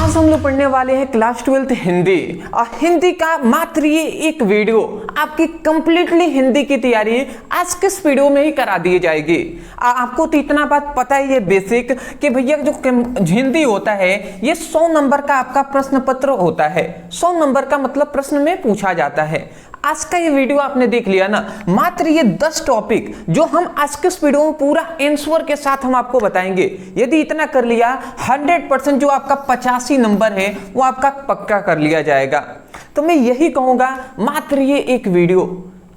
आज हम लोग पढ़ने वाले हैं क्लास 12th हिंदी और हिंदी का मात्र ये एक वीडियो आपकी कंप्लीटली हिंदी की तैयारी आज के इस वीडियो में ही करा दी जाएगी। आपको तो इतना बात पता ही है बेसिक कि भैया जो हिंदी होता है ये 100 नंबर का आपका प्रश्न पत्र होता है। 100 नंबर का मतलब प्रश्न में पूछा जाता है। आज का ये वीडियो आपने देख लिया ना, मात्र ये 10 टॉपिक जो हम आज के इस वीडियो में पूरा आंसर के साथ हम आपको बताएंगे। यदि इतना कर लिया 100% जो आपका 85 नंबर है वो आपका पक्का कर लिया जाएगा। तो मैं यही कहूंगा मात्र ये एक वीडियो,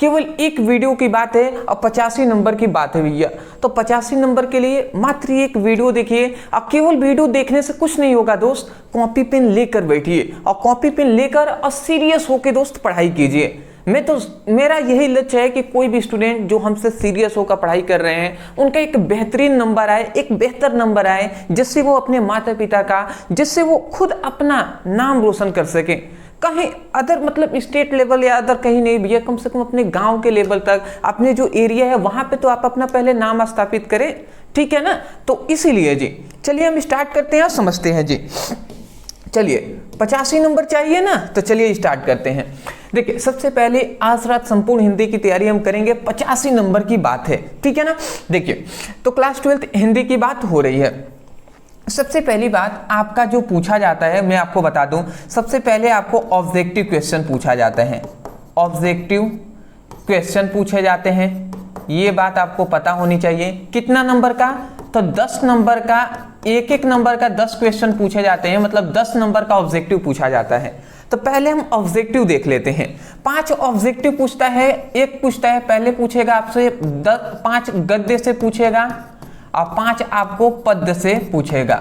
केवल एक वीडियो की बात है और 85 नंबर की बात है भैया। तो 85 नंबर के लिए मात्र एक वीडियो देखिए। अब केवल वीडियो देखने से कुछ नहीं होगा दोस्त, कॉपी पेन लेकर बैठिए और कॉपी पेन लेकर और सीरियस होकर दोस्त पढ़ाई कीजिए। मेरा यही लक्ष्य है कि कोई भी स्टूडेंट जो हमसे सीरियस होकर पढ़ाई कर रहे हैं उनका एक बेहतरीन नंबर आए, एक बेहतर नंबर आए, जिससे वो अपने माता पिता का, जिससे वो खुद अपना नाम रोशन कर सके। कहीं अदर मतलब स्टेट लेवल या अदर कहीं नहीं भैया, कम से कम अपने गांव के लेवल तक, अपने जो एरिया है वहां पे तो आप अपना पहले नाम स्थापित करें, ठीक है ना। तो इसीलिए जी चलिए हम स्टार्ट करते हैं और समझते हैं जी। चलिए 85 नंबर चाहिए ना, तो चलिए स्टार्ट करते हैं। देखिए सबसे पहले आज रात संपूर्ण हिंदी की तैयारी हम करेंगे, 85 नंबर की बात है, ठीक है ना। देखिए तो क्लास 12th हिंदी की बात हो रही है। सबसे पहली बात आपका जो पूछा जाता है मैं आपको बता दूं, सबसे पहले आपको ऑब्जेक्टिव क्वेश्चन पूछा जाता है। ऑब्जेक्टिव क्वेश्चन पूछे जाते हैं, ये बात आपको पता होनी चाहिए। कितना नंबर का? तो 10 नंबर का, एक नंबर का 10 क्वेश्चन पूछे जाते हैं, मतलब 10 नंबर का ऑब्जेक्टिव पूछा जाता है। तो पहले हम ऑब्जेक्टिव देख लेते हैं। 5 ऑब्जेक्टिव पूछता है, एक पूछता है पहले पूछेगा आपसे 5 गद्य से पूछेगा और 5 आपको पद्य से पूछेगा।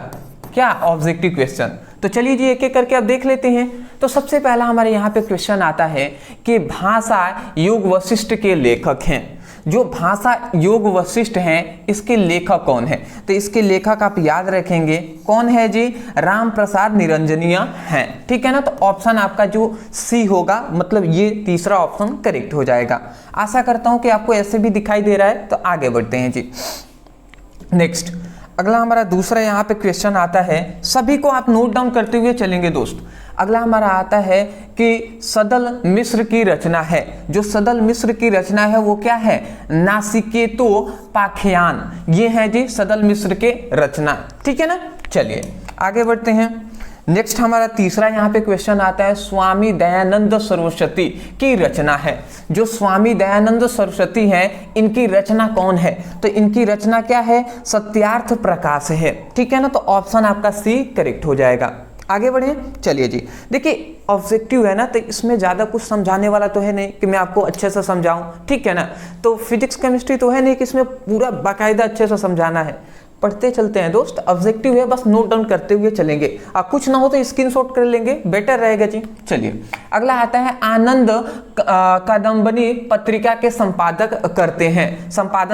क्या ऑब्जेक्टिव क्वेश्चन। तो चलिए जी एक एक करके अब देख लेते हैं। तो सबसे पहला हमारे यहाँ पे क्वेश्चन आता है कि भाषा योग वशिष्ठ के लेखक हैं। जो भाषा योग वशिष्ठ हैं इसके लेखक कौन है? तो इसके लेखक आप याद रखेंगे कौन है जी? राम प्रसाद निरंजनीय हैं, ठीक है ना। तो ऑप्शन आपका जो सी होगा, मतलब ये तीसरा ऑप्शन करेक्ट हो जाएगा। आशा करता हूं कि आपको ऐसे भी दिखाई दे रहा है। तो आगे बढ़ते हैं जी। नेक्स्ट अगला हमारा दूसरा यहाँ पे क्वेश्चन आता है, सभी को आप नोट डाउन करते हुए चलेंगे दोस्त। अगला हमारा आता है कि सदल मिश्र की रचना है। जो सदल मिश्र की रचना है वो क्या है? नासिकेतोपाख्यान। ये है जी सदल मिश्र के रचना, ठीक है ना। चलिए आगे बढ़ते हैं। नेक्स्ट हमारा तीसरा यहाँ पे क्वेश्चन आता है, स्वामी दयानंद सरस्वती की रचना है। जो स्वामी दयानंद सरस्वती हैं इनकी रचना कौन है? तो इनकी रचना क्या है? सत्यार्थ प्रकाश है, ठीक है ना। तो ऑप्शन आपका सी करेक्ट हो जाएगा। आगे बढ़े। चलिए जी देखिए ऑब्जेक्टिव है ना, तो इसमें ज़्यादा कुछ समझाने वाला तो है नहीं कि मैं आपको अच्छे से समझाऊं, ठीक है ना। तो फिजिक्स केमिस्ट्री तो है नहीं कि इसमें पूरा बाकायदा अच्छे से समझाना है। पढ़ते चलते हैं दोस्त, ऑब्जेक्टिव है, बस नोट डाउन करते हुए चलेंगे। कुछ ना हो तो स्क्रीनशॉट कर लेंगे, बेटर रहेगा जी। चलिए अगला आता है, आनंद कादम्बनी पत्रिका के संपादन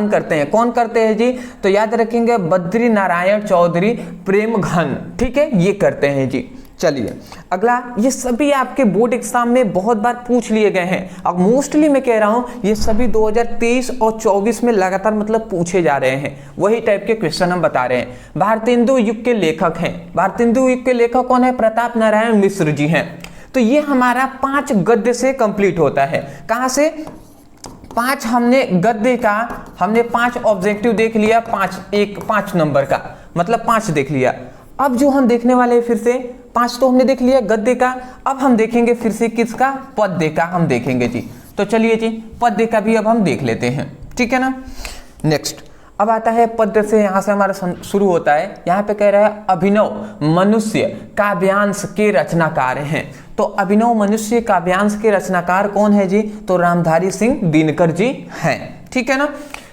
करते हैं। कौन करते हैं जी? तो याद रखेंगे बद्री नारायण चौधरी प्रेम घन, ठीक है, ये करते हैं जी। चलिए अगला, ये सभी आपके बोर्ड एग्जाम में बहुत बार पूछ लिए गए हैं। अब मोस्टली मैं कह रहा हूं ये सभी 2023 और 24 में लगातार मतलब पूछे जा रहे हैं, वही टाइप के क्वेश्चन हम बता रहे हैं। भारतेंदु युग के लेखक हैं। भारतेंदु युग के लेखक कौन है? प्रताप नारायण मिश्र जी हैं। तो ये हमारा 5 गद्य से कंप्लीट होता है। कहां से? 5 हमने गद्य का, हमने 5 ऑब्जेक्टिव देख लिया, 5 नंबर का मतलब 5 देख लिया। अब जो हम देखने वाले हैं फिर से 5 तो हमने देख लिया गद्य का, अब हम देखेंगे फिर से किसका? पद्य का हम देखेंगे जी। तो चलिए जी पद्य का भी अब हम देख लेते हैं, ठीक है ना। नेक्स्ट अब आता है पद्य से, यहां से हमारा शुरू होता है। यहाँ पे कह रहा है अभिनव मनुष्य काव्यांश के रचनाकार हैं। तो अभिनव मनुष्य काव्यांश के रचनाकार कौन है जी? तो रामधारी सिंह दिनकर जी हैं, ठीक है ना।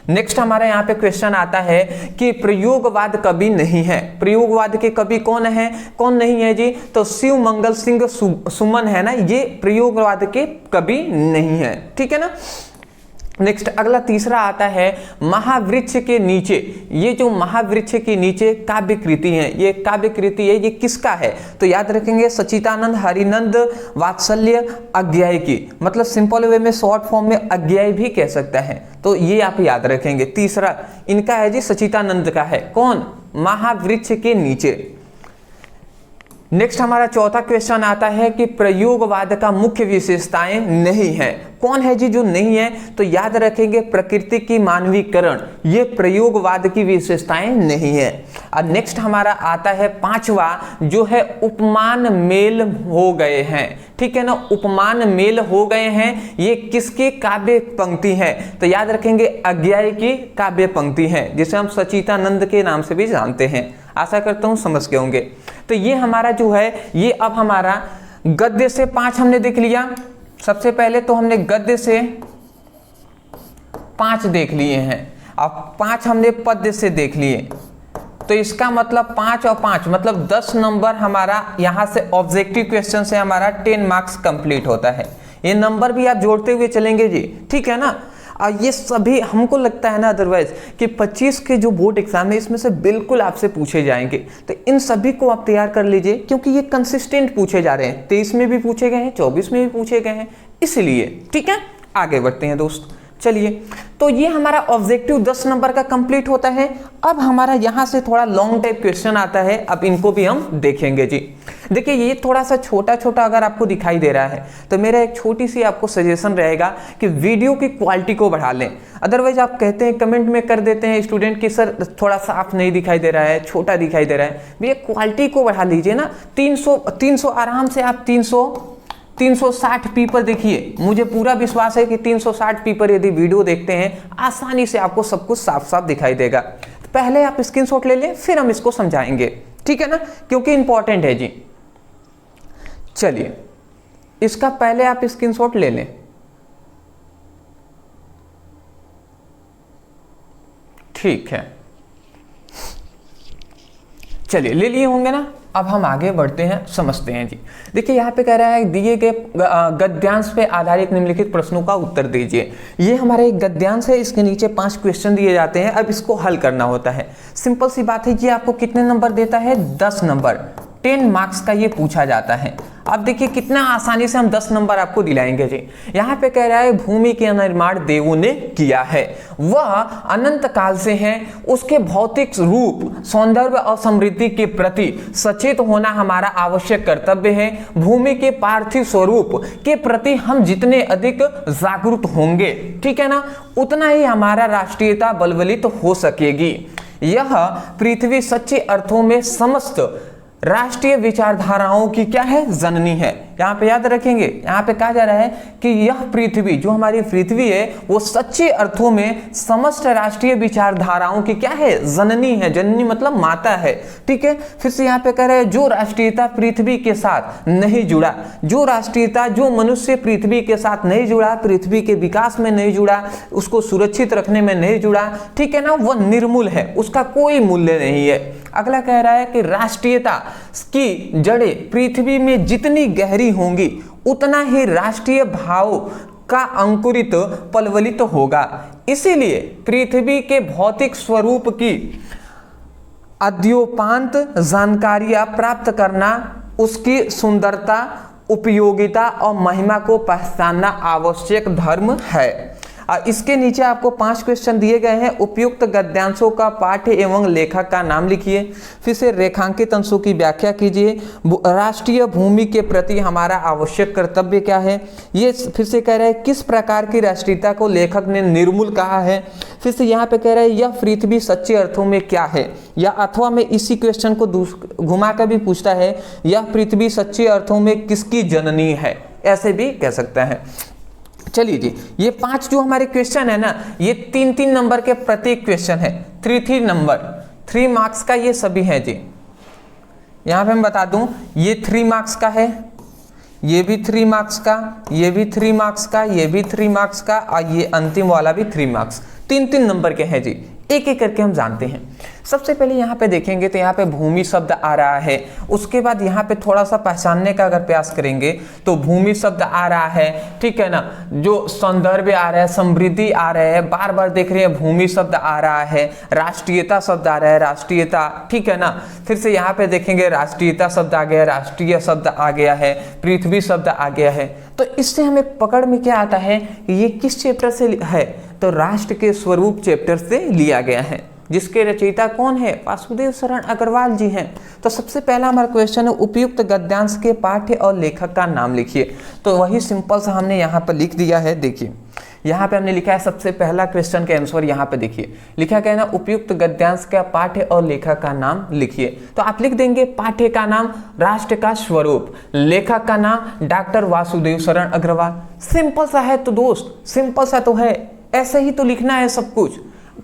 नेक्स्ट हमारे यहाँ पे क्वेश्चन आता है कि प्रयोगवाद कवि नहीं है। प्रयोगवाद के कवि कौन है, कौन नहीं है जी? तो शिव मंगल सिंह सुमन है ना, ये प्रयोगवाद के कवि नहीं है, ठीक है ना। नेक्स्ट अगला तीसरा आता है महावृक्ष के नीचे। ये जो महावृक्ष के नीचे काव्य कृति है, ये काव्य कृति है, ये किसका है? तो याद रखेंगे सचिदानंद हरिनंद वात्सल्य अज्ञेय की, मतलब सिंपल वे में शॉर्ट फॉर्म में अज्ञेय भी कह सकता है। तो ये आप याद रखेंगे। तीसरा इनका है जी सचिदानंद का है। कौन? महावृक्ष के नीचे। नेक्स्ट हमारा चौथा क्वेश्चन आता है कि प्रयोगवाद का मुख्य विशेषताएं नहीं है। कौन है जी जो नहीं है? तो याद रखेंगे प्रकृति की मानवीकरण, ये प्रयोगवाद की विशेषताएं नहीं है। और नेक्स्ट हमारा आता है पांचवा, जो है उपमान मेल हो गए हैं। ठीक है ना, उपमान मेल हो गए हैं, ये किसकी काव्य पंक्ति है? तो याद रखेंगे अज्ञेय की काव्य पंक्ति है, जिसे हम सचितानंद के नाम से भी जानते हैं। आशा करता हूं समझ गए होंगे। तो ये हमारा जो है, ये अब हमारा गद्य से 5 हमने देख लिया। सबसे पहले तो हमने गद्य से 5 देख लिए हैं, अब 5 हमने पद्य से देख लिए। तो इसका मतलब 5 और 5 मतलब 10 नंबर हमारा यहाँ से ऑब्जेक्टिव क्वेश्चन से हमारा 10 मार्क्स कंप्लीट होता है। ये नंबर भी आप जोड़ते हुए चलेंगे जी, ठीक है ना। और ये सभी हमको लगता है ना अदरवाइज कि 25 के जो बोर्ड एग्जाम है इसमें से बिल्कुल आपसे पूछे जाएंगे। तो इन सभी को आप तैयार कर लीजिए, क्योंकि ये कंसिस्टेंट पूछे जा रहे हैं। 23 में भी पूछे गए हैं, 24 में भी पूछे गए हैं, इसलिए ठीक है। आगे बढ़ते हैं दोस्त, चलिए। तो ये हमारा ऑब्जेक्टिव 10 नंबर का कंप्लीट होता है। अब हमारा यहाँ से थोड़ा लॉन्ग टाइप क्वेश्चन आता है, अब इनको भी हम देखेंगे जी। देखिए ये थोड़ा सा छोटा छोटा अगर आपको दिखाई दे रहा है तो मेरा एक छोटी सी आपको सजेशन रहेगा कि वीडियो की क्वालिटी को बढ़ा लें। अदरवाइज आप कहते हैं, कमेंट में कर देते हैं स्टूडेंट कि सर थोड़ा साफ नहीं दिखाई दे रहा है, छोटा दिखाई दे रहा है। भैया क्वालिटी को बढ़ा लीजिए ना। 300 आराम से आप 360 पीपल देखिए, मुझे पूरा विश्वास है कि 360 पीपल यदि वीडियो देखते हैं आसानी से आपको सब कुछ साफ साफ दिखाई देगा। पहले आप स्क्रीनशॉट ले लें, फिर हम इसको समझाएंगे, ठीक है ना, क्योंकि इंपॉर्टेंट है जी। चलिए इसका पहले आप स्क्रीनशॉट ले लें, ठीक है। चलिए ले लिए होंगे ना। अब हम आगे बढ़ते हैं, समझते हैं जी। देखिए यहाँ पे कह रहा है दिए गए गद्यांश पे आधारित निम्नलिखित प्रश्नों का उत्तर दीजिए। ये हमारा एक गद्यांश है, इसके नीचे 5 क्वेश्चन दिए जाते हैं। अब इसको हल करना होता है। सिंपल सी बात है, ये आपको कितने नंबर देता है? 10 नंबर, 10 मार्क्स का ये पूछा जाता है। अब देखिए कितना आसानी से हम 10 नंबर आपको दिलाएंगे जी। यहाँ पे कह रहा है भूमि के निर्माण देवों ने किया है, वह अनंत काल से है, उसके भौतिक रूप, सौंदर्य और समृद्धि के प्रति सचेत होना हमारा आवश्यक कर्तव्य है। भूमि के पार्थिव स्वरूप के प्रति हम जितने अधिक जागरूक होंगे, ठीक है ना, उतना ही हमारा राष्ट्रीयता बलवलित हो सकेगी। यह पृथ्वी सच्चे अर्थों में समस्त राष्ट्रीय विचारधाराओं की क्या है? जननी है। यहाँ पे याद रखेंगे, यहाँ पे कहा जा रहा है कि यह पृथ्वी, जो हमारी पृथ्वी है, वो सच्चे अर्थों में समस्त राष्ट्रीय विचारधाराओं की क्या है? जननी है। जननी मतलब माता है, ठीक है। फिर से यहाँ पे कह रहे हैं जो राष्ट्रीयता पृथ्वी के साथ नहीं जुड़ा, जो राष्ट्रीयता, जो मनुष्य पृथ्वी के साथ नहीं जुड़ा, पृथ्वी के विकास में नहीं जुड़ा, उसको सुरक्षित रखने में नहीं जुड़ा, ठीक है ना, वह निर्मूल है, उसका कोई मूल्य नहीं है। अगला कह रहा है कि राष्ट्रीयता की जड़ें पृथ्वी में जितनी गहरी होंगी उतना ही राष्ट्रीय भाव का अंकुरित पलवलित होगा। इसीलिए पृथ्वी के भौतिक स्वरूप की अद्योपांत जानकारियां प्राप्त करना, उसकी सुंदरता, उपयोगिता और महिमा को पहचानना आवश्यक धर्म है। इसके नीचे आपको 5 क्वेश्चन दिए गए हैं। उपयुक्त गद्यांशों का पाठ्य एवं लेखक का नाम लिखिए। फिर से रेखांकित अंशों की व्याख्या कीजिए। राष्ट्रीय भूमि के प्रति हमारा आवश्यक कर्तव्य क्या है? ये फिर से कह रहा है किस प्रकार की राष्ट्रीयता को लेखक ने निर्मूल कहा है। फिर से यहाँ पे कह रहा है यह पृथ्वी सच्चे अर्थों में क्या है, या अथवा में इसी क्वेश्चन को घुमा कर भी पूछता है यह पृथ्वी सच्चे अर्थों में किसकी जननी है, ऐसे भी कह सकता है। चलिए जी, ये 5 जो हमारे क्वेश्चन है ना, ये 3-3 नंबर के प्रत्येक क्वेश्चन है। 3 नंबर, 3 मार्क्स का ये सभी है जी। यहाँ पे मैं बता दूं, ये 3 मार्क्स का है, ये भी 3 मार्क्स का, ये भी 3 मार्क्स का, ये भी 3 मार्क्स का, और ये अंतिम वाला भी 3 मार्क्स। 3-3 नंबर के हैं जी। एक एक करके हम जानते हैं। सबसे पहले यहाँ पे देखेंगे तो यहाँ पे भूमि शब्द आ रहा है। उसके बाद यहाँ पे थोड़ा सा पहचानने का अगर प्रयास करेंगे तो भूमि शब्द आ रहा है, ठीक है ना, जो सौंदर्य आ रहा है, समृद्धि आ रहा है, बार बार देख रहे हैं भूमि शब्द आ रहा है, राष्ट्रीयता शब्द आ रहा है, राष्ट्रीयता, ठीक है ना। फिर से यहाँ पे देखेंगे राष्ट्रीयता शब्द आ गया, राष्ट्रीय शब्द आ गया है, पृथ्वी शब्द आ गया है। तो इससे हमें पकड़ में क्या आता है, ये किस चैप्टर से है, तो राष्ट्र के स्वरूप चैप्टर से लिया गया है। जिसके रचयिता कौन है? वासुदेव शरण अग्रवाल जी हैं। तो सबसे पहला हमारा क्वेश्चन है, उपयुक्त गद्यांश के पाठ्य और लेखक का नाम लिखिए। तो वही सिंपल सा हमने यहाँ पर लिख दिया है। देखिए यहाँ पे हमने लिखा है, सबसे पहला क्वेश्चन का आंसर यहाँ पे देखिए लिखा क्या है ना, उपयुक्त गद्यांश का पाठ्य और लेखक का नाम लिखिए। तो आप लिख देंगे पाठ्य का नाम राष्ट्र का स्वरूप, लेखक का नाम डॉक्टर वासुदेव शरण अग्रवाल। सिंपल सा है तो दोस्त, सिंपल सा तो है, ऐसे ही तो लिखना है सब कुछ।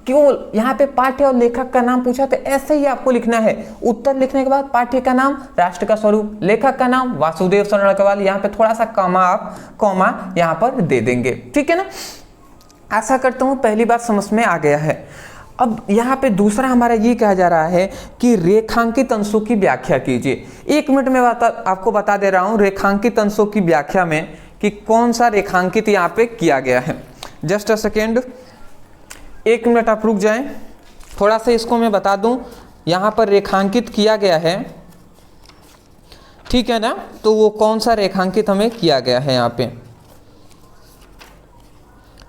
क्यों यहाँ पे पाठ्य और लेखक का नाम पूछा, तो ऐसे ही आपको लिखना है। उत्तर लिखने के बाद पाठ्य का नाम राष्ट्र का स्वरूप, लेखक का नाम वासुदेव शरण अग्रवाल, यहाँ पे थोड़ा सा कॉमा यहाँ पर दे देंगे, ठीक है ना। आशा करता हूँ पहली बात समझ में आ गया है। अब यहाँ पे दूसरा हमारा ये कहा जा रहा है कि रेखांकित अंशों की व्याख्या कीजिए। 1 मिनट में आपको बता दे रहा हूँ रेखांकित अंशों की व्याख्या में कि कौन सा रेखांकित यहाँ पे किया गया है। जस्ट अ सेकेंड, 1 मिनट आप रुक जाएं, थोड़ा सा इसको मैं बता दूं। यहाँ पर रेखांकित किया गया है, ठीक है ना। तो वो कौन सा रेखांकित हमें किया गया है यहाँ पे?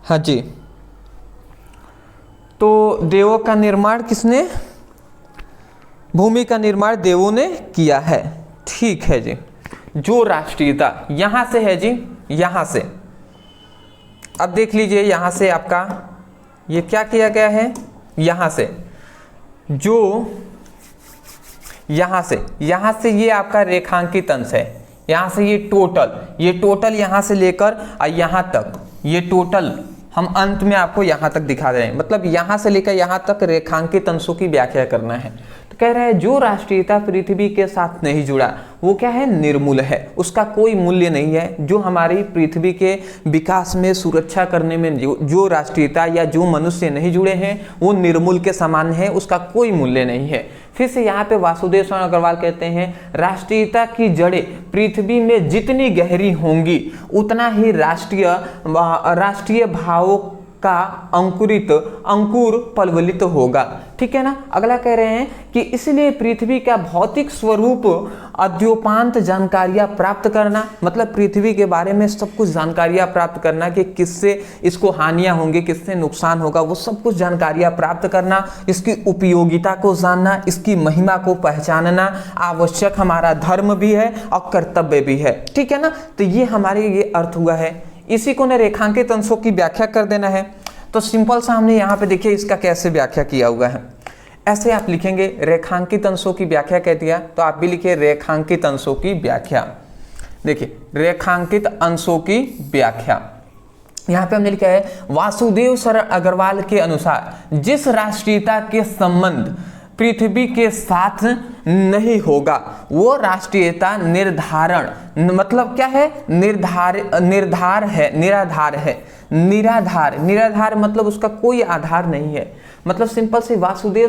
हाँ जी, तो देवों का निर्माण किसने? भूमि का निर्माण देवों ने किया है, ठीक है जी। जो राष्ट्रीयता यहाँ से है जी, यहाँ से अब देख लीजिए, यहाँ से आपका ये क्या किया गया है, यहाँ से जो यहाँ से ये आपका रेखांकित अंश है। यहाँ से ये टोटल यहाँ से लेकर यहाँ तक, ये टोटल हम अंत में आपको यहाँ तक दिखा रहे हैं। मतलब यहाँ से लेकर यहाँ तक रेखांकित अंशों की व्याख्या करना है। तो कह रहा है जो राष्ट्रीयता पृथ्वी के साथ नहीं जुड़ा वो क्या है? निर्मूल है, उसका कोई मूल्य नहीं है। जो हमारी पृथ्वी के विकास में, सुरक्षा करने में जो राष्ट्रीयता या जो मनुष्य नहीं जुड़े हैं वो निर्मूल के समान है, उसका कोई मूल्य नहीं है। फिर से यहाँ पे वासुदेव शरण अग्रवाल कहते हैं राष्ट्रीयता की जड़ें पृथ्वी में जितनी गहरी होंगी उतना ही राष्ट्रीय भावों का अंकुर पलवलित होगा, ठीक है ना। अगला कह रहे हैं कि इसलिए पृथ्वी का भौतिक स्वरूप अद्योपांत जानकारियां प्राप्त करना, मतलब पृथ्वी के बारे में सब कुछ जानकारियां प्राप्त करना कि किससे इसको हानियां होंगी, किससे नुकसान होगा, वो सब कुछ जानकारियां प्राप्त करना, इसकी उपयोगिता को जानना, इसकी महिमा को पहचानना आवश्यक हमारा धर्म भी है और कर्तव्य भी है, ठीक है ना। तो ये हमारे ये अर्थ हुआ है। इसी को ने रेखांकित अंशों की व्याख्या कर देना है। तो सिंपल सा हमने यहाँ पे देखिए इसका कैसे व्याख्या किया हुआ है। ऐसे आप लिखेंगे रेखांकित अंशों की व्याख्या कह दिया, तो आप भी लिखिए रेखांकित अंशों की व्याख्या। देखिए रेखांकित अंशों की व्याख्या यहाँ पे हमने लिखा है वासुदेव शरण अग्रवाल के अनुसार जिस राष्ट्रीयता के संबंध पृथ्वी के साथ नहीं होगा वो राष्ट्रीयता मतलब क्या है? निराधार मतलब उसका कोई आधार नहीं है। मतलब सिंपल से वासुदेव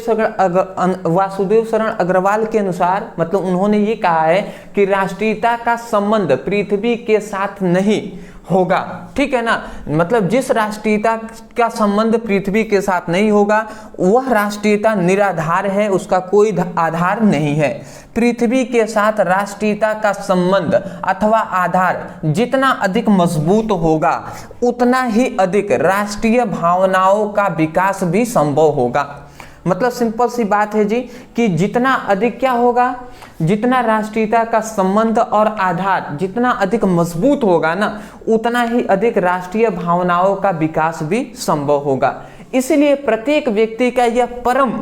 शरण अग्रवाल के अनुसार मतलब उन्होंने ये कहा है कि राष्ट्रीयता का संबंध पृथ्वी के साथ नहीं होगा, ठीक है ना। मतलब जिस राष्ट्रीयता का संबंध पृथ्वी के साथ नहीं होगा वह राष्ट्रीयता निराधार है, उसका कोई आधार नहीं है। पृथ्वी के साथ राष्ट्रीयता का संबंध अथवा आधार जितना अधिक मजबूत होगा उतना ही अधिक राष्ट्रीय भावनाओं का विकास भी संभव होगा। मतलब सिंपल सी बात है जी कि जितना अधिक क्या होगा, जितना राष्ट्रीयता का संबंध और आधार जितना अधिक मजबूत होगा ना उतना ही अधिक राष्ट्रीय भावनाओं का विकास भी संभव होगा। इसलिए प्रत्येक व्यक्ति का यह परम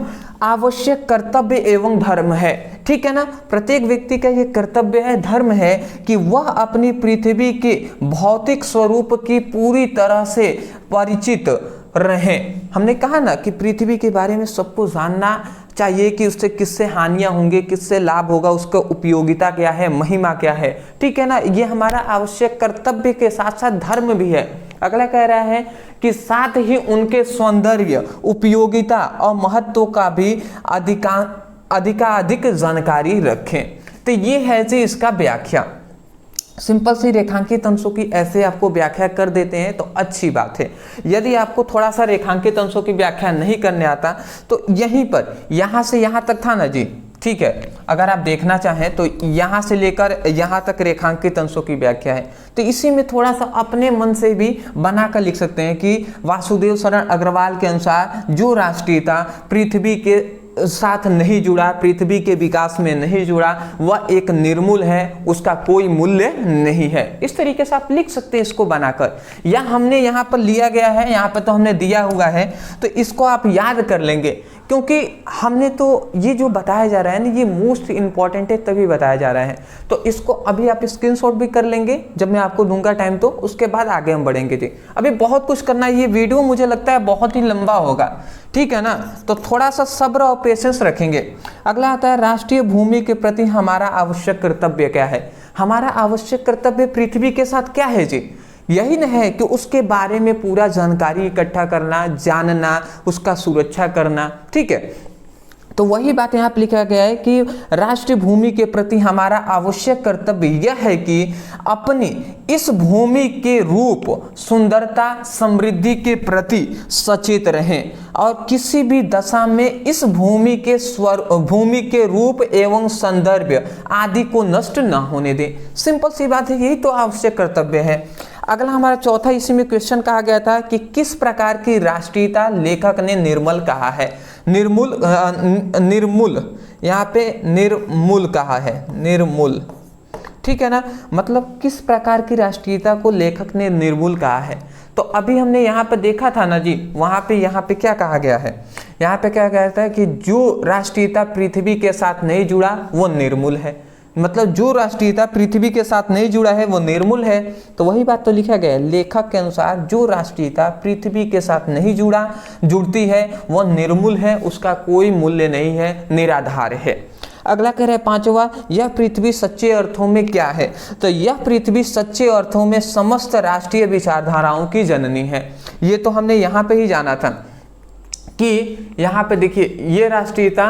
आवश्यक कर्तव्य एवं धर्म है, ठीक है ना। प्रत्येक व्यक्ति का यह कर्तव्य है, धर्म है कि वह अपनी पृथ्वी के भौतिक स्वरूप की पूरी तरह से परिचित रहें। हमने कहा ना कि पृथ्वी के बारे में सबको जानना चाहिए कि उससे किससे हानियां होंगी, किससे लाभ होगा, उसका उपयोगिता क्या है, महिमा क्या है, ठीक है ना। ये हमारा आवश्यक कर्तव्य के साथ साथ धर्म भी है। अगला कह रहा है कि साथ ही उनके सौंदर्य, उपयोगिता और महत्व का भी अधिकाधिक जानकारी रखें। तो ये है जी इसका व्याख्या। सिंपल सी रेखांकित अंशों की ऐसे आपको व्याख्या कर देते हैं तो अच्छी बात है। यदि आपको थोड़ा सा रेखांकित अंशों की व्याख्या नहीं करने आता तो यहीं पर यहाँ से यहाँ तक था ना जी, ठीक है। अगर आप देखना चाहें तो यहाँ से लेकर यहाँ तक रेखांकित अंशों की व्याख्या है, तो इसी में थोड़ा सा अपने मन से भी बनाकर लिख सकते हैं कि वासुदेव शरण अग्रवाल के अनुसार जो राष्ट्रीयता पृथ्वी के साथ नहीं जुड़ा, पृथ्वी के विकास में नहीं जुड़ा, वह एक निर्मूल है, उसका कोई मूल्य नहीं है। इस तरीके से आप लिख सकते हैं इसको बनाकर, या हमने यहाँ पर लिया गया है, यहाँ पर तो हमने दिया हुआ है, तो इसको आप याद कर लेंगे, क्योंकि हमने तो ये जो बताया जा रहा है ना, ये मोस्ट इंपॉर्टेंट है तभी बताया जा रहा है। तो इसको अभी आप स्क्रीनशॉट भी कर लेंगे जब मैं आपको दूंगा टाइम, तो उसके बाद आगे हम बढ़ेंगे जी। अभी बहुत कुछ करना है, ये वीडियो मुझे लगता है बहुत ही लंबा होगा, ठीक है ना, तो थोड़ा सा सब्र और पेशेंस रखेंगे। अगला आता है राष्ट्रीय भूमि के प्रति हमारा आवश्यक कर्तव्य क्या है। हमारा आवश्यक कर्तव्य पृथ्वी के साथ क्या है जी, यही न है कि उसके बारे में पूरा जानकारी इकट्ठा करना, जानना, उसका सुरक्षा करना, ठीक है। तो वही बात यहाँ पर लिखा गया है कि राष्ट्रीय भूमि के प्रति हमारा आवश्यक कर्तव्य यह है कि अपनी इस भूमि के रूप, सुंदरता, समृद्धि के प्रति सचेत रहें और किसी भी दशा में इस भूमि के रूप एवं सौंदर्य आदि को नष्ट न होने दें। सिंपल सी बात है, यही तो आवश्यक कर्तव्य है। अगला हमारा चौथा इसी में क्वेश्चन कहा गया था कि किस प्रकार की राष्ट्रीयता लेखक ने निर्मल कहा है। निर्मूल यहाँ पे निर्मूल कहा है, निर्मूल, ठीक है ना, मतलब किस प्रकार की राष्ट्रीयता को लेखक ने निर्मूल कहा है। तो अभी हमने यहाँ पे देखा था ना जी, वहाँ पे यहाँ पे क्या कहा गया है, यहाँ पे क्या गया था कि जो राष्ट्रीयता पृथ्वी के साथ नहीं जुड़ा वो निर्मूल है, मतलब जो राष्ट्रीयता पृथ्वी के साथ नहीं जुड़ा है वो निर्मूल है। तो वही बात तो लिखा गया है, लेखक के अनुसार जो राष्ट्रीयता पृथ्वी के साथ नहीं जुड़ती है वह निर्मूल है, उसका कोई मूल्य नहीं है, निराधार है। अगला कह रहे हैं पांचवा, यह पृथ्वी सच्चे अर्थों में क्या है। तो यह पृथ्वी सच्चे अर्थों में समस्त राष्ट्रीय विचारधाराओं की जननी है। ये तो हमने यहाँ पे ही जाना था कि यहाँ पे देखिए ये राष्ट्रीयता,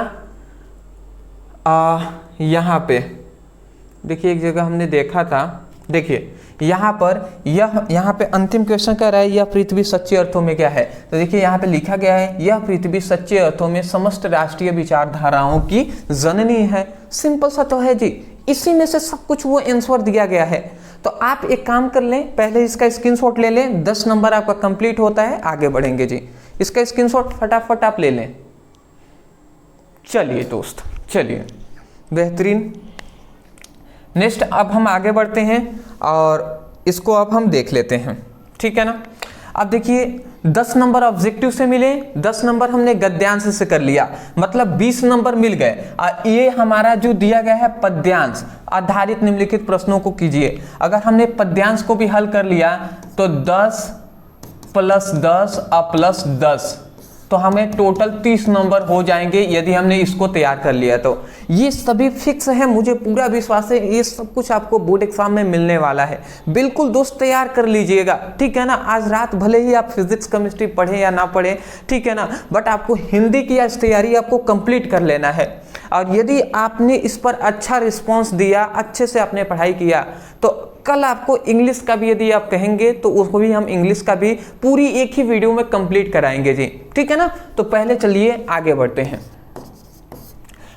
यहाँ पे देखिए एक जगह हमने देखा था, देखिए यहाँ पर यहाँ पे अंतिम क्वेश्चन कह रहा है यह पृथ्वी सच्चे अर्थों में क्या है। तो देखिए यहाँ पे लिखा गया है यह पृथ्वी सच्चे अर्थों में समस्त राष्ट्रीय विचारधाराओं की जननी है। सिंपल सा तो है जी, इसी में से सब कुछ वो आंसर दिया गया है। तो आप एक काम कर लें, पहले इसका स्क्रीनशॉट ले लें, 10 नंबर आपका कंप्लीट होता है, आगे बढ़ेंगे जी। इसका स्क्रीनशॉट फटाफट आप ले लें। चलिए दोस्त, चलिए बेहतरीन। नेक्स्ट अब हम आगे बढ़ते हैं और इसको अब हम देख लेते हैं, ठीक है ना। अब देखिए 10 नंबर ऑब्जेक्टिव से मिले, 10 नंबर हमने गद्यांश से कर लिया, मतलब 20 नंबर मिल गए। ये हमारा जो दिया गया है पद्यांश आधारित निम्नलिखित प्रश्नों को कीजिए। अगर हमने पद्यांश को भी हल कर लिया तो 10 + 10 + 10, तो हमें टोटल 30 नंबर हो जाएंगे यदि हमने इसको तैयार कर लिया। तो ये सभी फिक्स है, मुझे पूरा विश्वास है ये सब कुछ आपको बोर्ड एग्जाम में मिलने वाला है। बिल्कुल दोस्त तैयार कर लीजिएगा, ठीक है ना। आज रात भले ही आप फिजिक्स केमिस्ट्री पढ़े या ना पढ़े, ठीक है ना, बट आपको हिंदी की आज तैयारी आपको कंप्लीट कर लेना है। और यदि आपने इस पर अच्छा रिस्पॉन्स दिया, अच्छे से आपने पढ़ाई किया, तो कल आपको इंग्लिश का भी यदि आप कहेंगे तो उसको भी हम इंग्लिश का भी पूरी एक ही वीडियो में कंप्लीट कराएंगे जी, ठीक है ना। तो पहले चलिए आगे बढ़ते हैं।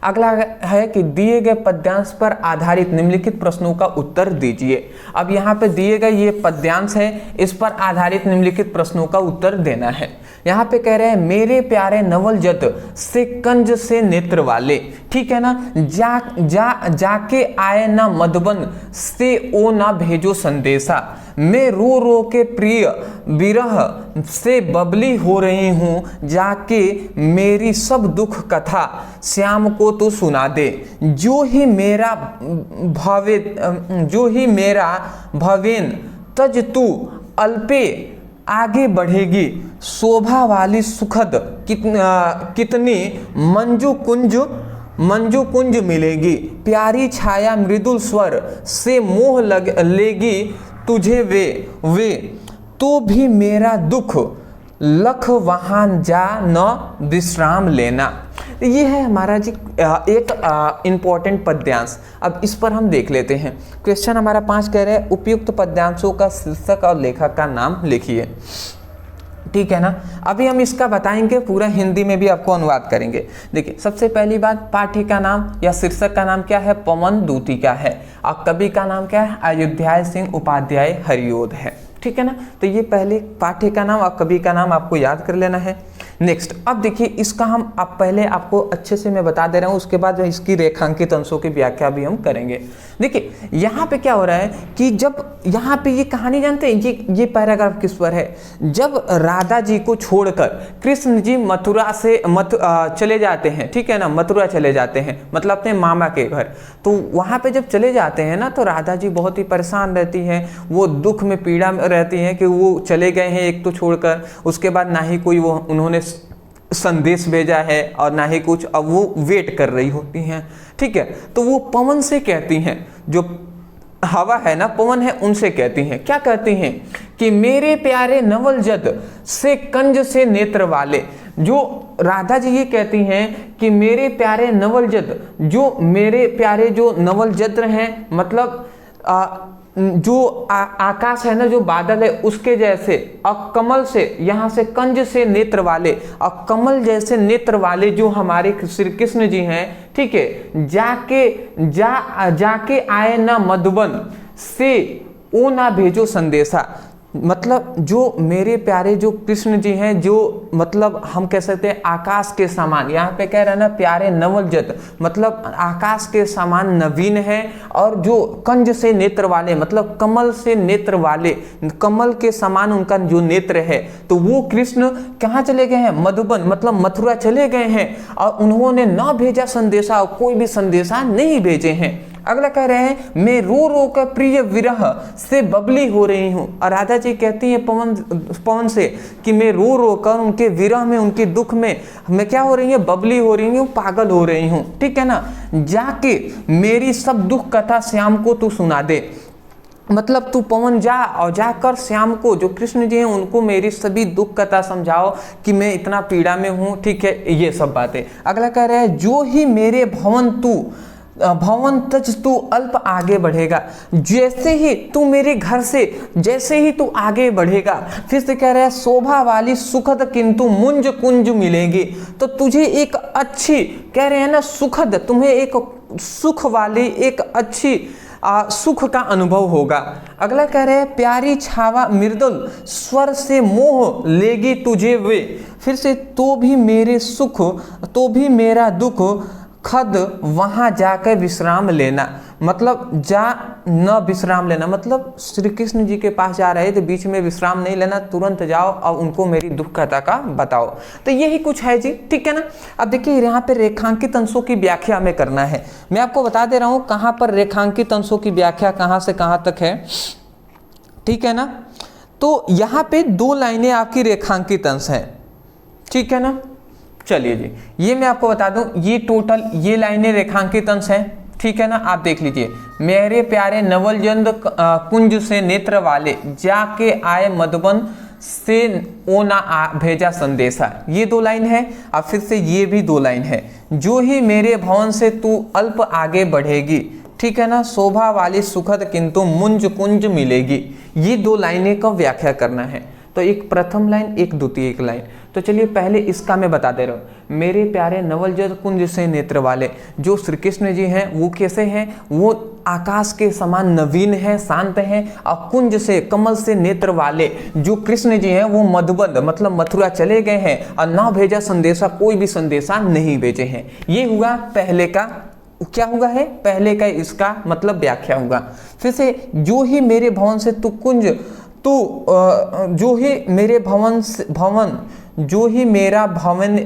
अगला है कि दिए गए पद्यांश पर आधारित निम्नलिखित प्रश्नों का उत्तर दीजिए। अब यहाँ पे दिए गए ये पद्यांश है, इस पर आधारित निम्नलिखित प्रश्नों का उत्तर देना है। यहाँ पे कह रहे हैं मेरे प्यारे नवल जत से कंज से नेत्र वाले, ठीक है ना, जाके आए ना मधुबन से ओ ना भेजो संदेशा, मैं रो रो के प्रिय विरह से बबली हो रही हूँ, जाके मेरी सब दुख कथा श्याम को तू सुना दे, जो ही मेरा भवेन तज तू अल्पे आगे बढ़ेगी, शोभा वाली सुखद कितनी मंजू कुंज मिलेगी, प्यारी छाया मृदुल स्वर से मोह लेगी तुझे वे तो भी मेरा दुख लख वहां जा न विश्राम लेना। ये है हमारा जी एक इम्पॉर्टेंट पद्यांश। अब इस पर हम देख लेते हैं। क्वेश्चन हमारा 5 कह रहे हैं उपयुक्त पद्यांशों का शीर्षक और लेखक का नाम लिखिए, ठीक है ना। अभी हम इसका बताएंगे, पूरा हिंदी में भी आपको अनुवाद करेंगे। देखिए सबसे पहली बात, पाठ्य का नाम या शीर्षक का नाम क्या है, पवन दूतिका है। और कवि का नाम क्या है, अयोध्या सिंह उपाध्याय हरिओद है, ठीक है ना। तो ये पहले पाठ्य का नाम और कवि का नाम आपको याद कर लेना है। नेक्स्ट, अब देखिए इसका हम अब पहले आपको अच्छे से मैं बता दे रहा हूँ, उसके बाद इसकी रेखांकित अंशों की व्याख्या भी हम करेंगे। देखिए यहाँ पे क्या हो रहा है कि जब यहाँ पे ये कहानी जानते हैं, ये पैराग्राफ किस पर है, जब राधा जी को छोड़कर कृष्ण जी मथुरा से चले जाते हैं, ठीक है ना, मथुरा चले जाते हैं, मतलब अपने मामा के घर। तो वहाँ पे जब चले जाते हैं ना, तो राधा जी बहुत ही परेशान रहती हैं, वो दुख में पीड़ा में रहती हैं कि वो चले गए हैं एक तो छोड़कर, उसके बाद ना ही कोई वो उन्होंने संदेश भेजा है और ना ही कुछ, अब वो वेट कर रही होती हैं, ठीक है। तो वो पवन से कहती हैं, जो हवा है ना, पवन है, उनसे कहती हैं, क्या कहती हैं कि मेरे प्यारे नवल जद से कंज से नेत्र वाले। जो राधा जी ये कहती हैं कि मेरे प्यारे नवल जद, जो मेरे प्यारे जो नवल जद्र हैं, मतलब जो आकाश है ना, जो बादल है उसके जैसे, और कमल से, यहाँ से कंज से नेत्र वाले, और कमल जैसे नेत्र वाले जो हमारे श्री कृष्ण जी हैं, ठीक है, जाके आए ना मधुबन से ओ ना भेजो संदेशा। मतलब जो मेरे प्यारे जो कृष्ण जी हैं, जो मतलब हम कह सकते हैं आकाश के समान, यहाँ पे कह रहे हैं ना प्यारे नवल जद, मतलब आकाश के समान नवीन है, और जो कंज से नेत्र वाले, मतलब कमल से नेत्र वाले, कमल के समान उनका जो नेत्र है। तो वो कृष्ण कहाँ चले गए हैं, मधुबन, मतलब मथुरा चले गए हैं, और उन्होंने न भेजा संदेशा, कोई भी संदेशा नहीं भेजे हैं। अगला कह रहे हैं, मैं रो रो कर प्रिय विरह से बबली हो रही हूँ। और राधा जी कहती है पवन से कि मैं रो रो कर उनके विरह में, उनके दुख में मैं क्या हो रही हूँ, बबली हो रही हूँ, पागल हो रही हूँ, ठीक है ना। जाके मेरी सब दुख कथा श्याम को तू सुना दे। मतलब तू पवन जा और जाकर श्याम को, जो कृष्ण जी हैं, उनको मेरी सभी दुख कथा समझाओ कि मैं इतना पीड़ा में हूँ, ठीक है, ये सब बातें। अगला कह रहे हैं, जो ही मेरे भवन तज तू अल्प आगे बढ़ेगा। जैसे ही तू मेरे घर से, जैसे ही तू आगे बढ़ेगा, फिर से कह रहा है, शोभा वाली सुखद किंतु मुंज कुंज मिलेगी। तो तुझे एक अच्छी, कह रहे हैं ना, सुखद, तुम्हें एक सुख वाली, एक अच्छी सुख का अनुभव होगा। अगला कह रहे हैं, प्यारी छावा मृदुल स्वर से मोह लेगी तुझे वे। फिर से, तो भी मेरे सुख, तो भी मेरा दुख खद वहां जाकर विश्राम लेना। मतलब जा न विश्राम लेना, मतलब श्री कृष्ण जी के पास जा रहे थे, बीच में विश्राम नहीं लेना, तुरंत जाओ और उनको मेरी दुख कथा का बताओ। तो यही कुछ है जी, ठीक है ना। अब देखिए यहाँ पे रेखांकित अंशों की व्याख्या हमें करना है। मैं आपको बता दे रहा हूँ कहाँ पर रेखांकित अंशों की व्याख्या कहाँ से कहाँ तक है, ठीक है ना। तो यहाँ पे 2 लाइनें आपकी रेखांकित अंश हैं, ठीक है ना। चलिए जी, ये मैं आपको बता दूं, ये टोटल ये लाइनें रेखांकित अंश हैं, ठीक है ना। आप देख लीजिए, मेरे प्यारे नवलजंद कुंज से नेत्र वाले, जाके आए मधुबन से ओ ना भेजा संदेशा, ये 2 लाइन है। अब फिर से ये भी 2 लाइन है, जो ही मेरे भवन से तू अल्प आगे बढ़ेगी, ठीक है ना, शोभा वाली सुखद किंतु मुंज कुंज मिलेगी। ये 2 लाइनें का व्याख्या करना है। तो एक प्रथम लाइन, एक द्वितीय लाइन। तो चलिए पहले इसका मैं बता दे रहा हूँ। मेरे प्यारे नवलजद कुंज से नेत्र वाले, जो श्री कृष्ण जी हैं वो कैसे हैं, वो आकाश के समान नवीन है, शांत हैं। और कुंज से, कमल से नेत्र वाले जो कृष्ण जी हैं वो मधुबन, मतलब मथुरा चले गए हैं और ना भेजा संदेशा, कोई भी संदेशा नहीं भेजे हैं। ये हुआ पहले का, क्या हुआ है, पहले का इसका मतलब व्याख्या हुआ। फिर से, जो ही मेरे भवन से तू कुंज, तू जो ही मेरे भवन, जो ही मेरा भवन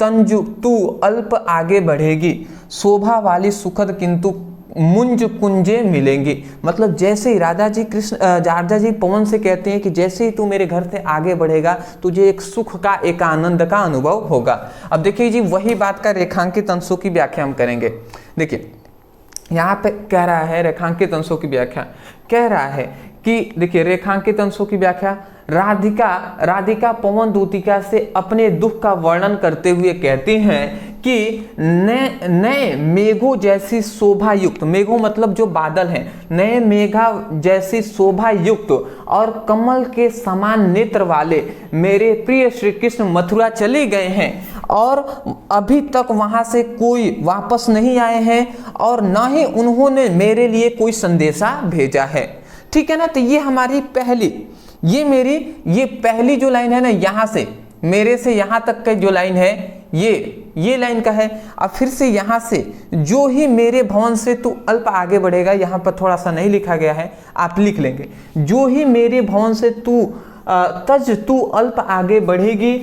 तंजु तू अल्प आगे बढ़ेगी, शोभा वाली सुखद किंतु मुंज कुंजे मिलेंगी। मतलब जैसे ही राधा जी पवन से कहते हैं कि जैसे ही तू मेरे घर से आगे बढ़ेगा, तुझे एक सुख का, एक आनंद का अनुभव होगा। अब देखिए जी, वही बात का रेखांकित अंशों की व्याख्या हम करेंगे। देखिए यहाँ पे कह रहा है, रेखांकित अंशों की व्याख्या कह रहा है कि देखिए रेखांकित अंशों की व्याख्या, राधिका पवन दूतिका से अपने दुख का वर्णन करते हुए कहती हैं कि नए मेघों जैसी शोभा युक्त, मेघों मतलब जो बादल हैं, नए मेघा जैसी शोभा युक्त और कमल के समान नेत्र वाले मेरे प्रिय श्री कृष्ण मथुरा चले गए हैं और अभी तक वहां से कोई वापस नहीं आए हैं और ना ही उन्होंने मेरे लिए कोई संदेशा भेजा है। ठीक है ना। तो ये हमारी पहली, ये पहली जो लाइन है ना, यहां से मेरे से यहां तक का जो लाइन है ये लाइन का है। अब फिर से यहां से जो ही मेरे भवन से तू अल्प आगे बढ़ेगा, यहां पर थोड़ा सा नहीं लिखा गया है, आप लिख लेंगे, जो ही मेरे भवन से तू अल्प आगे बढ़ेगी,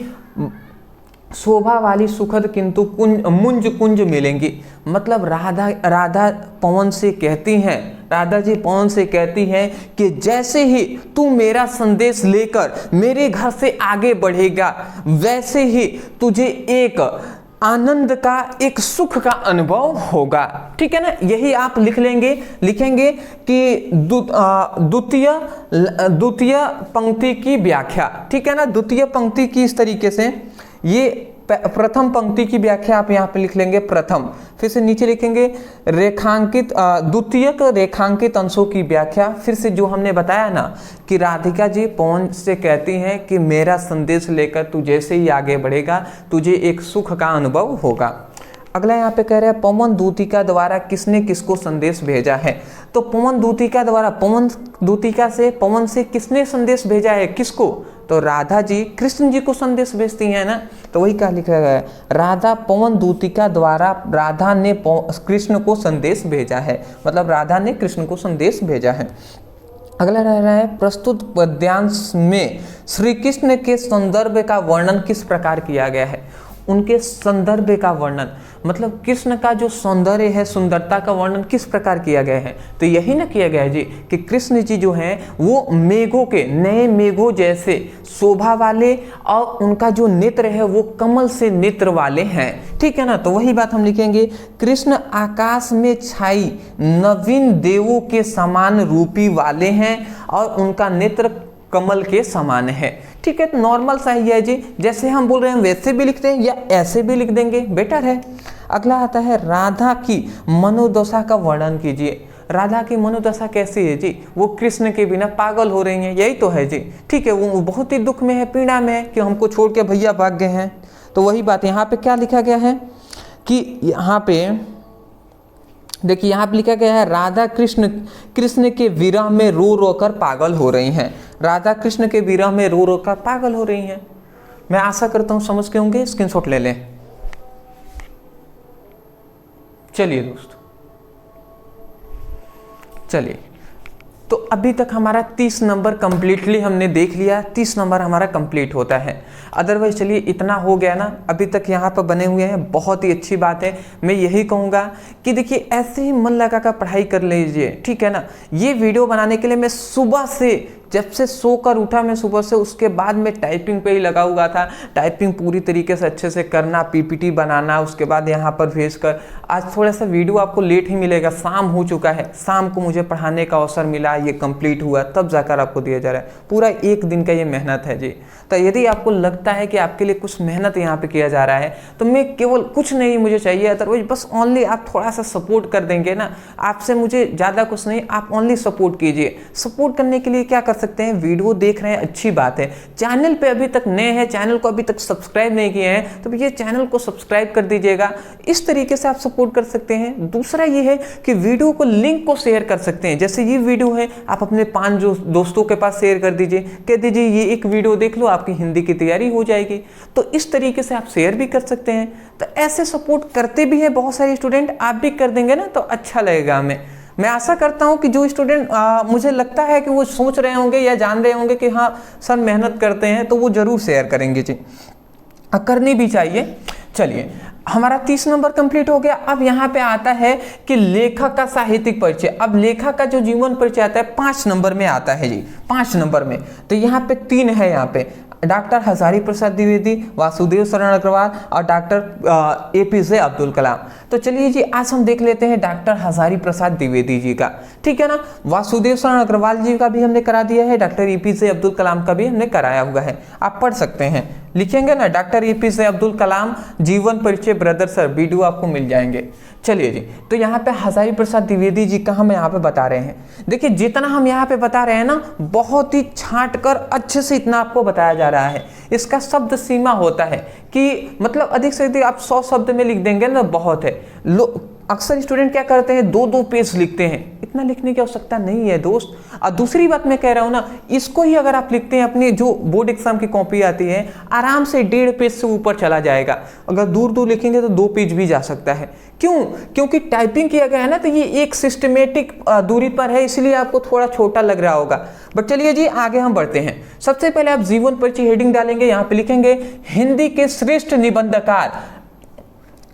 शोभा वाली सुखद किंतु कुंज मिलेंगी। मतलब राधा पवन से कहती हैं, राधा जी पवन से कहती हैं कि जैसे ही तू मेरा संदेश लेकर मेरे घर से आगे बढ़ेगा, वैसे ही तुझे एक आनंद का, एक सुख का अनुभव होगा। ठीक है ना। यही आप लिखेंगे कि द्वितीय पंक्ति की व्याख्या। ठीक है ना। द्वितीय पंक्ति की इस तरीके से, ये प्रथम पंक्ति की व्याख्या आप यहाँ पे लिख लेंगे प्रथम, फिर से नीचे लिखेंगे द्वितीयक रेखांकित अंशों की व्याख्या। फिर से जो हमने बताया ना कि राधिका जी पवन से कहती हैं कि मेरा संदेश लेकर तू जैसे ही आगे बढ़ेगा, तुझे एक सुख का अनुभव होगा। अगला यहाँ पे कह रहा है पवन दूतिका द्वारा किसने किसको संदेश भेजा है। तो पवन दूतिका द्वारा, पवन दूतिका से, पवन से किसने संदेश भेजा है, किसको? तो राधा जी कृष्ण जी को संदेश भेजती हैं ना। तो वही क्या लिखा गया है, राधा पवन दूतिका द्वारा राधा ने कृष्ण को संदेश भेजा है, मतलब राधा ने कृष्ण को संदेश भेजा है। अगला रह रहा है प्रस्तुत पद्यांश में श्री कृष्ण के सौंदर्य का वर्णन किस प्रकार किया गया है। उनके सौंदर्य का वर्णन मतलब कृष्ण का जो सौंदर्य है, सुंदरता का वर्णन किस प्रकार किया गया है। तो यही ना किया गया है जी कि कृष्ण जी जो हैं वो मेघों के, नए मेघों जैसे शोभा वाले और उनका जो नेत्र है वो कमल से नेत्र वाले हैं। ठीक है ना। तो वही बात हम लिखेंगे, कृष्ण आकाश में छाई नवीन देवों के समान रूपी वाले हैं और उनका नेत्र कमल के समान है। ठीक है। तो नॉर्मल सा ही है जी, जैसे हम बोल रहे हैं वैसे भी लिखते हैं या ऐसे भी लिख देंगे, बेटर है। अगला आता है राधा की मनोदशा का वर्णन कीजिए। राधा की मनोदशा कैसी है जी, वो कृष्ण के बिना पागल हो रही हैं, यही तो है जी। ठीक है। वो बहुत ही दुख में है, पीड़ा में है कि हमको छोड़ के भैया भाग गए हैं। तो वही बात यहाँ पे क्या लिखा गया है कि यहाँ पे देखिए, यहाँ पे लिखा गया है राधा कृष्ण के विरह में रो रो कर पागल हो रही हैं। राधा कृष्ण के विरह में रो रो कर पागल हो रही हैं। मैं आशा करता हूँ समझ के होंगे, स्क्रीनशॉट ले लें। चलिए दोस्तों, चलिए तो अभी तक हमारा 30 नंबर कंप्लीटली हमने देख लिया, 30 नंबर हमारा कंप्लीट होता है। अदरवाइज चलिए इतना हो गया ना, अभी तक यहाँ पर बने हुए हैं, बहुत ही अच्छी बात है। मैं यही कहूँगा कि देखिए ऐसे ही मन लगा कर पढ़ाई कर लीजिए। ठीक है ना। ये वीडियो बनाने के लिए मैं सुबह से, जब से सोकर उठा मैं सुबह से, उसके बाद मैं टाइपिंग पे ही लगा हुआ था। टाइपिंग पूरी तरीके से अच्छे से करना, पीपीटी बनाना, उसके बाद यहाँ पर भेजकर। आज थोड़ा सा वीडियो आपको लेट ही मिलेगा, शाम हो चुका है, शाम को मुझे पढ़ाने का अवसर मिला, ये कंप्लीट हुआ, तब जाकर आपको दिया जा रहा है। पूरा एक दिन का ये मेहनत है जी। तो यदि आपको लगता है कि आपके लिए कुछ मेहनत यहाँ पे किया जा रहा है, तो मैं केवल कुछ नहीं मुझे चाहिए, अदरवाइज बस ओनली आप थोड़ा सा सपोर्ट कर देंगे ना, आपसे मुझे ज़्यादा कुछ नहीं, आप ओनली सपोर्ट कीजिए। सपोर्ट करने के लिए क्या कर सकते हैं, वीडियो देख रहे हैं अच्छी बात है, चैनल पे अभी तक नए हैं, चैनल को अभी तक सब्सक्राइब नहीं किए हैं, तो ये चैनल को सब्सक्राइब कर दीजिएगा। इस तरीके से आप सपोर्ट कर सकते हैं। दूसरा ये है कि वीडियो को, लिंक को शेयर कर सकते हैं। जैसे ये वीडियो है, आप अपने 5 दोस्तों के पास शेयर कर दीजिए, कह दीजिए ये एक वीडियो देख लो, आपकी हिंदी की तैयारी हो जाएगी। तो इस तरीके से आप शेयर भी कर सकते हैं। तो ऐसे सपोर्ट करते भी हैं बहुत सारे स्टूडेंट, आप भी कर देंगे ना तो अच्छा लगेगा हमें। मैं आशा करता हूं कि जो स्टूडेंट मुझे लगता है कि वो सोच रहे होंगे या जान रहे होंगे कि हाँ सर मेहनत करते हैं, तो वो जरूर शेयर करेंगे जी, करनी भी चाहिए। चलिए हमारा 30 नंबर कंप्लीट हो गया। अब यहाँ पे आता है कि लेखक का साहित्यिक परिचय। अब लेखक का जो जीवन परिचय आता है 5 नंबर में आता है जी, 5 नंबर में। तो यहाँ पे 3 है, यहाँ पे डॉक्टर हजारी प्रसाद द्विवेदी, वासुदेव शरण अग्रवाल और डॉक्टर एपीजे अब्दुल कलाम। तो चलिए जी आज हम देख लेते हैं डॉक्टर हजारी प्रसाद द्विवेदी जी का, ठीक है ना। वासुदेव शरण अग्रवाल जी का भी हमने करा दिया है, डॉक्टर एपीजे अब्दुल कलाम का भी हमने कराया हुआ है, आप पढ़ सकते हैं, लिखेंगे ना डॉक्टर एपीजे अब्दुल कलाम जीवन परिचय ब्रदर सर, वीडियो आपको मिल जाएंगे। चलिए जी, तो यहाँ पे हजारी प्रसाद द्विवेदी जी का हम यहाँ पे बता रहे हैं। देखिए जितना हम यहाँ पे बता रहे हैं ना, बहुत ही छांट कर अच्छे से इतना आपको बताया जा रहा है। इसका शब्द सीमा होता है कि मतलब अधिक से अधिक आप 100 शब्द में लिख देंगे ना, बहुत है। अक्सर स्टूडेंट क्या करते हैं, 2-2 पेज लिखते हैं, इतना लिखने की आवश्यकता नहीं है दोस्त। और दूसरी बात मैं कह रहा हूँ ना, इसको ही अगर आप लिखते हैं अपनी जो बोर्ड एग्जाम की कॉपी आती है, आराम से 1.5 पेज से ऊपर चला जाएगा। अगर दूर दूर लिखेंगे तो 2 पेज भी जा सकता है। क्यों? क्योंकि टाइपिंग किया गया है ना, तो ये एक सिस्टमेटिक दूरी पर है, इसलिए आपको थोड़ा छोटा लग रहा होगा। बट चलिए जी आगे हम बढ़ते हैं। सबसे पहले आप जीवन परिचय हेडिंग डालेंगे, यहाँ पे लिखेंगे हिंदी के श्रेष्ठ निबंधकार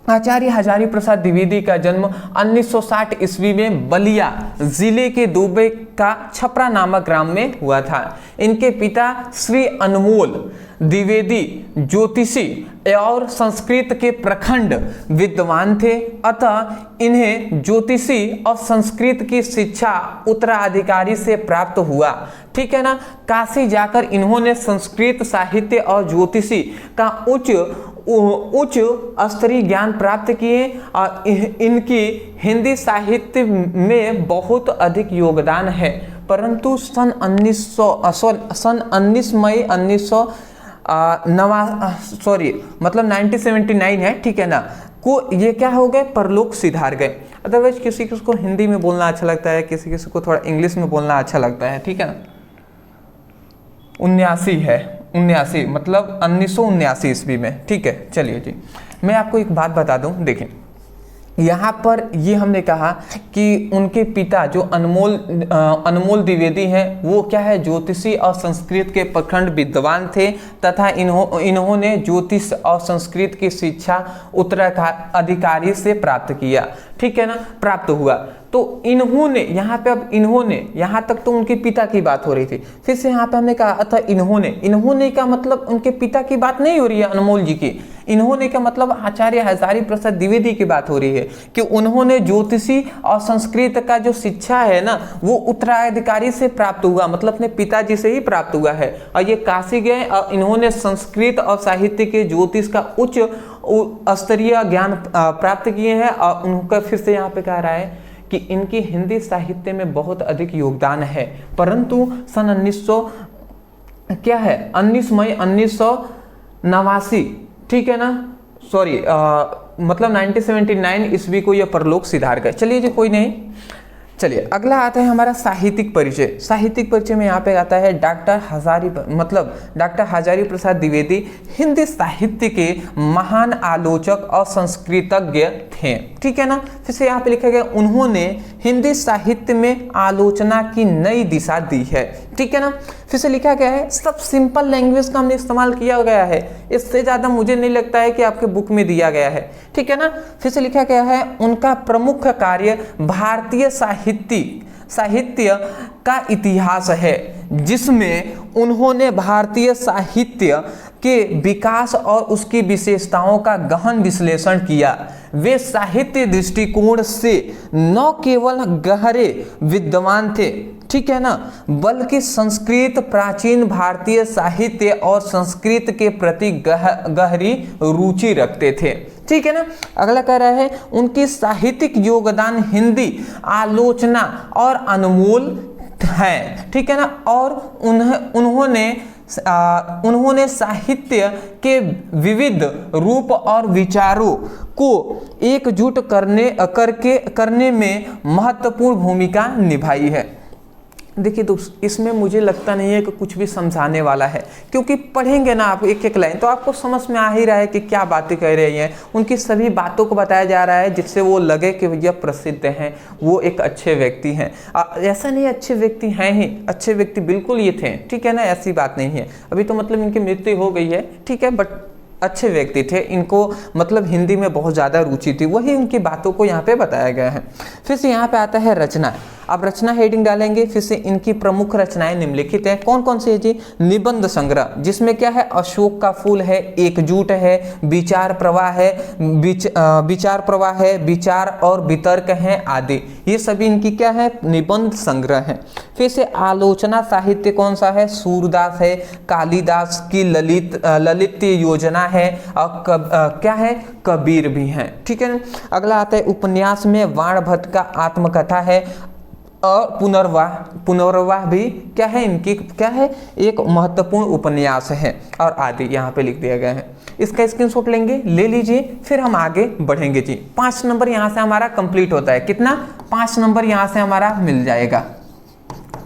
आचार्य हजारी प्रसाद द्विवेदी का जन्म 1960 ईस्वी में बलिया जिले के दुबे का छपरा नामक ग्राम में हुआ था। इनके पिता श्री अनमोल द्विवेदी ज्योतिषी और संस्कृत के प्रखंड विद्वान थे, अतः इन्हें ज्योतिषी और संस्कृत की शिक्षा उत्तराधिकारी से प्राप्त हुआ, ठीक है ना। काशी जाकर इन्होंने संस्कृत साहित्य और ज्योतिषी का उच्च स्तरीय ज्ञान प्राप्त किए और इनकी हिंदी साहित्य में बहुत अधिक योगदान है। परंतु सन 19 मई 1979 है, ठीक है ना, को ये क्या हो गए, परलोक सिधार गए। अदरवाइज किसी किसी को हिंदी में बोलना अच्छा लगता है, किसी किसी को थोड़ा इंग्लिश में बोलना अच्छा लगता है, ठीक है ना। 79 है, 79 मतलब 1979 ईस्वी में, ठीक है। चलिए जी मैं आपको एक बात बता दूं, देखिए यहाँ पर ये हमने कहा कि उनके पिता जो अनमोल द्विवेदी हैं वो क्या है, ज्योतिषी और संस्कृत के प्रखंड विद्वान थे तथा इन्होंने ज्योतिष और संस्कृत की शिक्षा उत्तराधिकारी से प्राप्त किया, ठीक है ना, प्राप्त हुआ। तो इन्होंने यहाँ पे, अब इन्होंने, यहाँ तक तो उनके पिता की बात हो रही थी, फिर से यहाँ पे हमने कहा अतः इन्होंने का मतलब उनके पिता की बात नहीं हो रही है अनमोल जी की, इन्होंने का मतलब आचार्य हजारी प्रसाद द्विवेदी की बात हो रही है कि उन्होंने ज्योतिषी और संस्कृत का जो शिक्षा है ना वो उत्तराधिकारी से प्राप्त हुआ, मतलब अपने पिताजी से ही प्राप्त हुआ है। और ये काशी गए और इन्होंने संस्कृत और साहित्य के ज्योतिष का उच्च स्तरीय ज्ञान प्राप्त किए हैं। और उनका फिर से यहाँ पे कह रहा है कि इनकी हिंदी साहित्य में बहुत अधिक योगदान है। परंतु सन 19 मई 1989, ठीक है ना, सॉरी मतलब 1979 ईस्वी को यह परलोक सिधार गए। चलिए जी कोई नहीं, चलिए अगला आता है हमारा साहित्यिक परिचय। साहित्यिक परिचय में यहाँ पे आता है डॉक्टर हजारी प्रसाद द्विवेदी हिंदी साहित्य के महान आलोचक और संस्कृतज्ञ थे, ठीक है ना। फिर से यहाँ पे लिखा गया उन्होंने हिंदी साहित्य में आलोचना की नई दिशा दी है, ठीक है ना। फिर से लिखा गया है, सब सिंपल लैंग्वेज का हमने इस्तेमाल किया गया है, इससे ज़्यादा मुझे नहीं लगता है कि आपके बुक में दिया गया है, ठीक है ना। फिर से लिखा गया है उनका प्रमुख कार्य भारतीय साहित्य का इतिहास है, जिसमें उन्होंने भारतीय साहित्य के विकास और उसकी विशेषताओं का गहन विश्लेषण किया। वे साहित्य दृष्टिकोण से न केवल गहरे विद्वान थे, ठीक है ना, बल्कि संस्कृत प्राचीन भारतीय साहित्य और संस्कृत के प्रति गहरी रुचि रखते थे, ठीक है ना। अगला कह रहा है उनकी साहित्यिक योगदान हिंदी आलोचना और अनमोल है, ठीक है ना। और उन्होंने साहित्य के विविध रूप और विचारों को एकजुट करने में महत्वपूर्ण भूमिका निभाई है। देखिए दोस्त, इसमें मुझे लगता नहीं है कि कुछ भी समझाने वाला है, क्योंकि पढ़ेंगे ना आप एक एक लाइन तो आपको समझ में आ ही रहा है कि क्या बातें कह रही हैं। उनकी सभी बातों को बताया जा रहा है जिससे वो लगे कि भैया प्रसिद्ध हैं, वो एक अच्छे व्यक्ति हैं। ऐसा नहीं, अच्छे व्यक्ति हैं ही, अच्छे व्यक्ति बिल्कुल ये थे, ठीक है ना, ऐसी बात नहीं है। अभी तो मतलब इनकी मृत्यु हो गई है, ठीक है, बट अच्छे व्यक्ति थे, इनको मतलब हिंदी में बहुत ज़्यादा रुचि थी, वही उनकी बातों को यहाँ पे बताया गया है। फिर से यहाँ पे आता है रचना। अब रचना हेडिंग डालेंगे, फिर से इनकी प्रमुख रचनाएं निम्नलिखित है। कौन कौन सी है जी? निबंध संग्रह, जिसमें क्या है, अशोक का फूल है, एकजुट है, विचार प्रवाह है, विचार और वितर्क है आदि, ये सभी इनकी क्या है, निबंध संग्रह है। फिर से आलोचना साहित्य कौन सा है? सूरदास है, कालिदास की ललित योजना है, और क्या है, कबीर भी है। ठीक है ना। अगला आता है उपन्यास में वाणभट्ट का आत्मकथा है, और पुनर्वाह भी क्या है, इनकी क्या है, एक महत्वपूर्ण उपन्यास है, और आदि यहाँ पे लिख दिया गया है। इसका स्क्रीनशॉट लेंगे, ले लीजिए, फिर हम आगे बढ़ेंगे जी। 5 नंबर यहाँ से हमारा कंप्लीट होता है। कितना? 5 नंबर यहाँ से हमारा मिल जाएगा।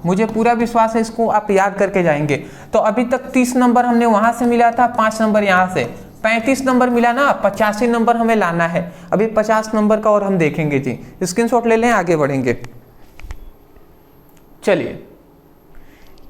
मुझे पूरा विश्वास है इसको आप याद करके जाएंगे। तो अभी तक 30 नंबर हमने वहां से मिला था, 5 नंबर यहाँ से 35 नंबर मिला ना, 85 नंबर हमें लाना है। अभी 50 नंबर का और हम देखेंगे जी। स्क्रीनशॉट ले लें, आगे बढ़ेंगे। चलिए,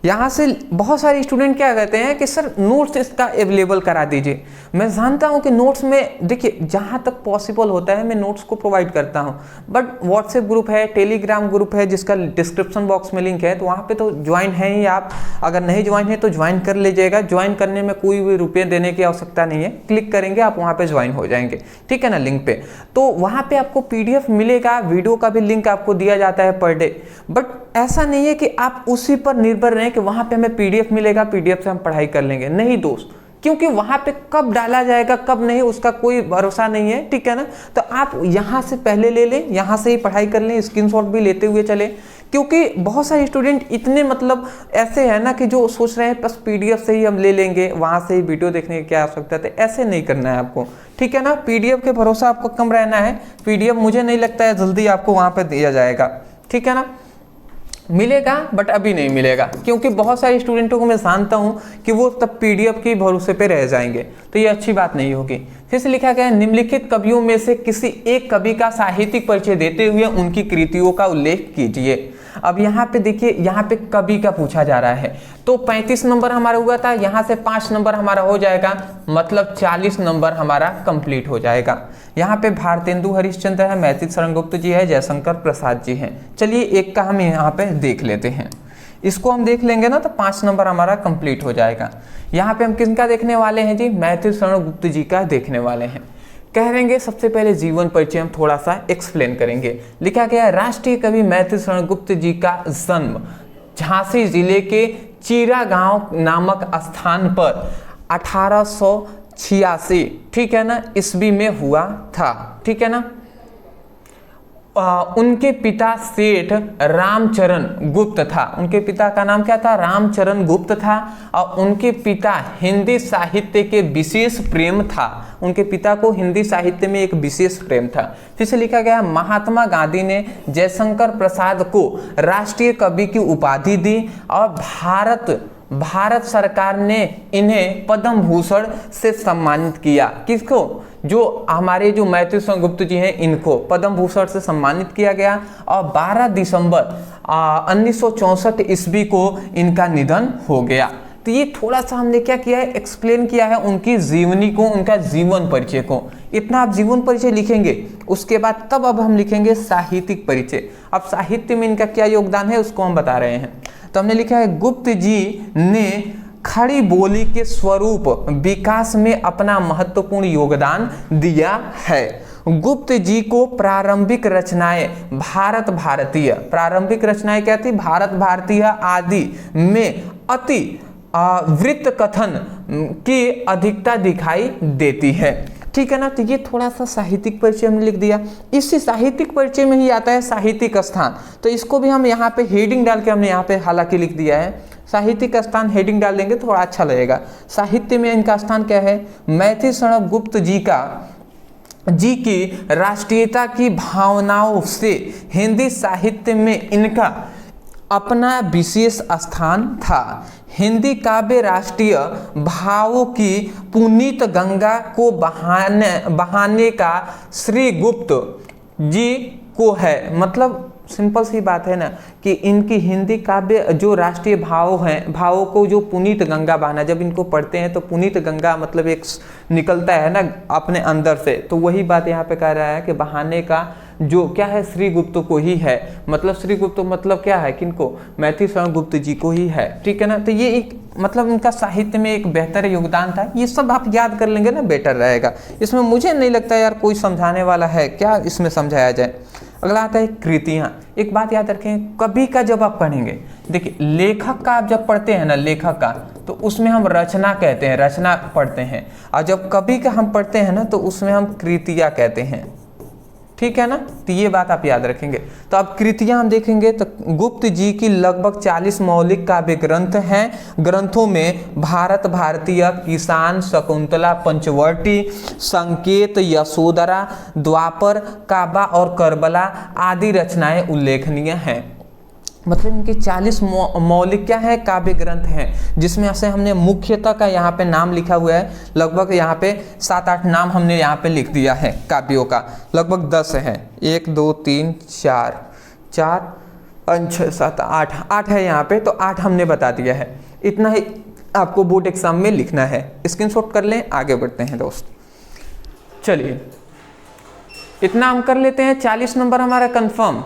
यहाँ से बहुत सारे स्टूडेंट क्या कहते हैं कि सर नोट्स इसका अवेलेबल करा दीजिए। मैं जानता हूँ कि नोट्स में देखिए जहाँ तक पॉसिबल होता है मैं नोट्स को प्रोवाइड करता हूँ, बट व्हाट्सएप ग्रुप है, टेलीग्राम ग्रुप है जिसका डिस्क्रिप्शन बॉक्स में लिंक है, तो वहाँ पे तो ज्वाइन है ही आप। अगर नहीं ज्वाइन है तो ज्वाइन कर लीजिएगा। ज्वाइन करने में कोई भी रुपये देने की आवश्यकता नहीं है, क्लिक करेंगे आप वहाँ पर ज्वाइन हो जाएंगे। ठीक है ना, लिंक पे। तो वहाँ पर आपको PDF मिलेगा, वीडियो का भी लिंक आपको दिया जाता है पर डे। बट ऐसा नहीं है कि आप उसी पर निर्भर रहें कि वहां पे हमें PDF मिलेगा, PDF से हम पढ़ाई कर लेंगे। नहीं दोस्त, क्योंकि वहां पे कब डाला जाएगा कब नहीं उसका कोई भरोसा नहीं है। ठीक है ना। तो आप यहां से पहले ले लें, यहां से ही पढ़ाई कर लें, स्क्रीनशॉट भी लेते हुए चले, क्योंकि बहुत सारे स्टूडेंट इतने मतलब ऐसे हैं ना कि जो सोच रहे हैं बस PDF से ही हम ले लेंगे, वहां से ही वीडियो देखने की क्या आवश्यकता है। ऐसे नहीं करना है आपको। ठीक है ना। PDF के भरोसा आपको कम रहना है। PDF मुझे नहीं लगता है जल्दी आपको वहां पर दिया जाएगा। ठीक है ना। मिलेगा बट अभी नहीं मिलेगा, क्योंकि बहुत सारे स्टूडेंटों को मैं जानता हूं कि वो तब PDF के भरोसे पे रह जाएंगे, तो ये अच्छी बात नहीं होगी। फिर से लिखा गया है, निम्नलिखित कवियों में से किसी एक कवि का साहित्यिक परिचय देते हुए उनकी कृतियों का उल्लेख कीजिए। अब यहाँ पे देखिए, यहाँ पे कवि का पूछा जा रहा है, तो 35 नंबर हमारा हुआ था, यहाँ से 5 नंबर हमारा हो जाएगा, मतलब 40 नंबर हमारा कंप्लीट हो जाएगा। यहाँ पे भारतेंदु हरिश्चंद्र है, मैथिली शरण गुप्त जी है, जयशंकर प्रसाद जी हैं। चलिए एक का हम यहाँ पे देख लेते हैं, इसको हम देख लेंगे ना तो 5 नंबर हमारा कंप्लीट हो जाएगा। यहाँ पे हम किसका देखने वाले हैं जी? मैथिली शरण गुप्त जी का देखने वाले हैं। कह देंगे सबसे पहले जीवन परिचय हम थोड़ा सा एक्सप्लेन करेंगे। लिखा गया है, राष्ट्रीय कवि मैथिली शरण गुप्त जी का जन्म झांसी जिले के चीरा गांव नामक स्थान पर 1886, ठीक है ना, ईस्वी में हुआ था। ठीक है ना। उनके पिता सेठ रामचरण गुप्त था। उनके पिता का नाम क्या था? रामचरण गुप्त था। और उनके पिता हिंदी साहित्य के विशेष प्रेम था। उनके पिता को हिंदी साहित्य में एक विशेष प्रेम था। फिर से लिखा गया, महात्मा गांधी ने जयशंकर प्रसाद को राष्ट्रीय कवि की उपाधि दी और भारत सरकार ने इन्हें पद्म भूषण से सम्मानित किया। किसको? जो हमारे जो मैथिली शरण गुप्त जी हैं, इनको पद्म भूषण से सम्मानित किया गया। और 12 दिसंबर 1964 ईस्वी को इनका निधन हो गया। तो ये थोड़ा सा हमने क्या किया है, एक्सप्लेन किया है उनकी जीवनी को, उनका जीवन परिचय को। इतना आप जीवन परिचय लिखेंगे, उसके बाद तब अब हम लिखेंगे साहित्यिक परिचय। अब साहित्य में इनका क्या योगदान है उसको हम बता रहे हैं। तो हमने लिखा है, गुप्त जी ने खड़ी बोली के स्वरूप विकास में अपना महत्वपूर्ण योगदान दिया है। गुप्त जी को प्रारंभिक रचनाएं प्रारंभिक रचनाएं क्या थी? भारत भारतीय आदि में अति वृत्त कथन की अधिकता दिखाई देती है। ठीक है ना। तो ये थोड़ा सा साहित्यिक परिचय हमने लिख दिया। इसी साहित्यिक परिचय में ही आता है साहित्यिक स्थान, तो इसको भी हम यहाँ पे हेडिंग डाल के हमने यहाँ पे हालांकि लिख दिया है। साहित्यिक स्थान हेडिंग डाल देंगे तो थोड़ा अच्छा लगेगा। साहित्य में इनका स्थान क्या है? मैथिली शरण गुप्त जी की राष्ट्रीयता की भावनाओं से हिंदी साहित्य में इनका अपना विशेष स्थान था। हिंदी काव्य राष्ट्रीय भावों की पुनीत गंगा को बहाने का श्री गुप्त जी को है। मतलब सिंपल सी बात है ना कि इनकी हिंदी काव्य जो राष्ट्रीय भाव हैं, भावों को जो पुनीत गंगा बहाना, जब इनको पढ़ते हैं तो पुनीत गंगा मतलब एक निकलता है ना अपने अंदर से, तो वही बात यहाँ पे कह रहा है कि बहाने का जो क्या है श्री गुप्त को ही है। मतलब श्री गुप्त मतलब क्या है, किनको, मैथिली शरण गुप्त जी को ही है। ठीक है ना, तो ये एक मतलब इनका साहित्य में एक बेहतर योगदान था। ये सब आप याद कर लेंगे ना बेटर रहेगा। इसमें मुझे नहीं लगता यार कोई समझाने वाला है, क्या इसमें समझाया जाए। अगला आता है कृतियाँ। एक बात याद रखें, कवि का जब आप पढ़ेंगे, देखिए लेखक का आप जब पढ़ते हैं ना, लेखक का, तो उसमें हम रचना कहते हैं, रचना पढ़ते हैं। और जब कवि का हम पढ़ते हैं ना, तो उसमें हम कृतियाँ कहते हैं। ठीक है ना, तो ये बात आप याद रखेंगे। तो अब कृतियां हम देखेंगे तो गुप्त जी की लगभग 40 मौलिक काव्य ग्रंथ हैं। ग्रंथों में भारत भारतीय, किसान, शकुंतला, पंचवटी, संकेत, यशोधरा, द्वापर, काबा और करबला आदि रचनाएं उल्लेखनीय हैं। मतलब इनके 40 मौलिक क्या है काव्य ग्रंथ हैं, जिसमें से हमने मुख्यतः का यहाँ पे नाम लिखा हुआ है। लगभग यहाँ पे 7-8 नाम हमने यहाँ पे लिख दिया है काव्यों का। लगभग 10 है, 1 2 3 4 5 6 7 8 है यहाँ पे, तो 8 हमने बता दिया है। इतना ही आपको बोर्ड एग्जाम में लिखना है, स्क्रीनशॉट कर लें। आगे बढ़ते हैं दोस्त, चलिए इतना हम कर लेते हैं। 40 नंबर हमारा कंफर्म।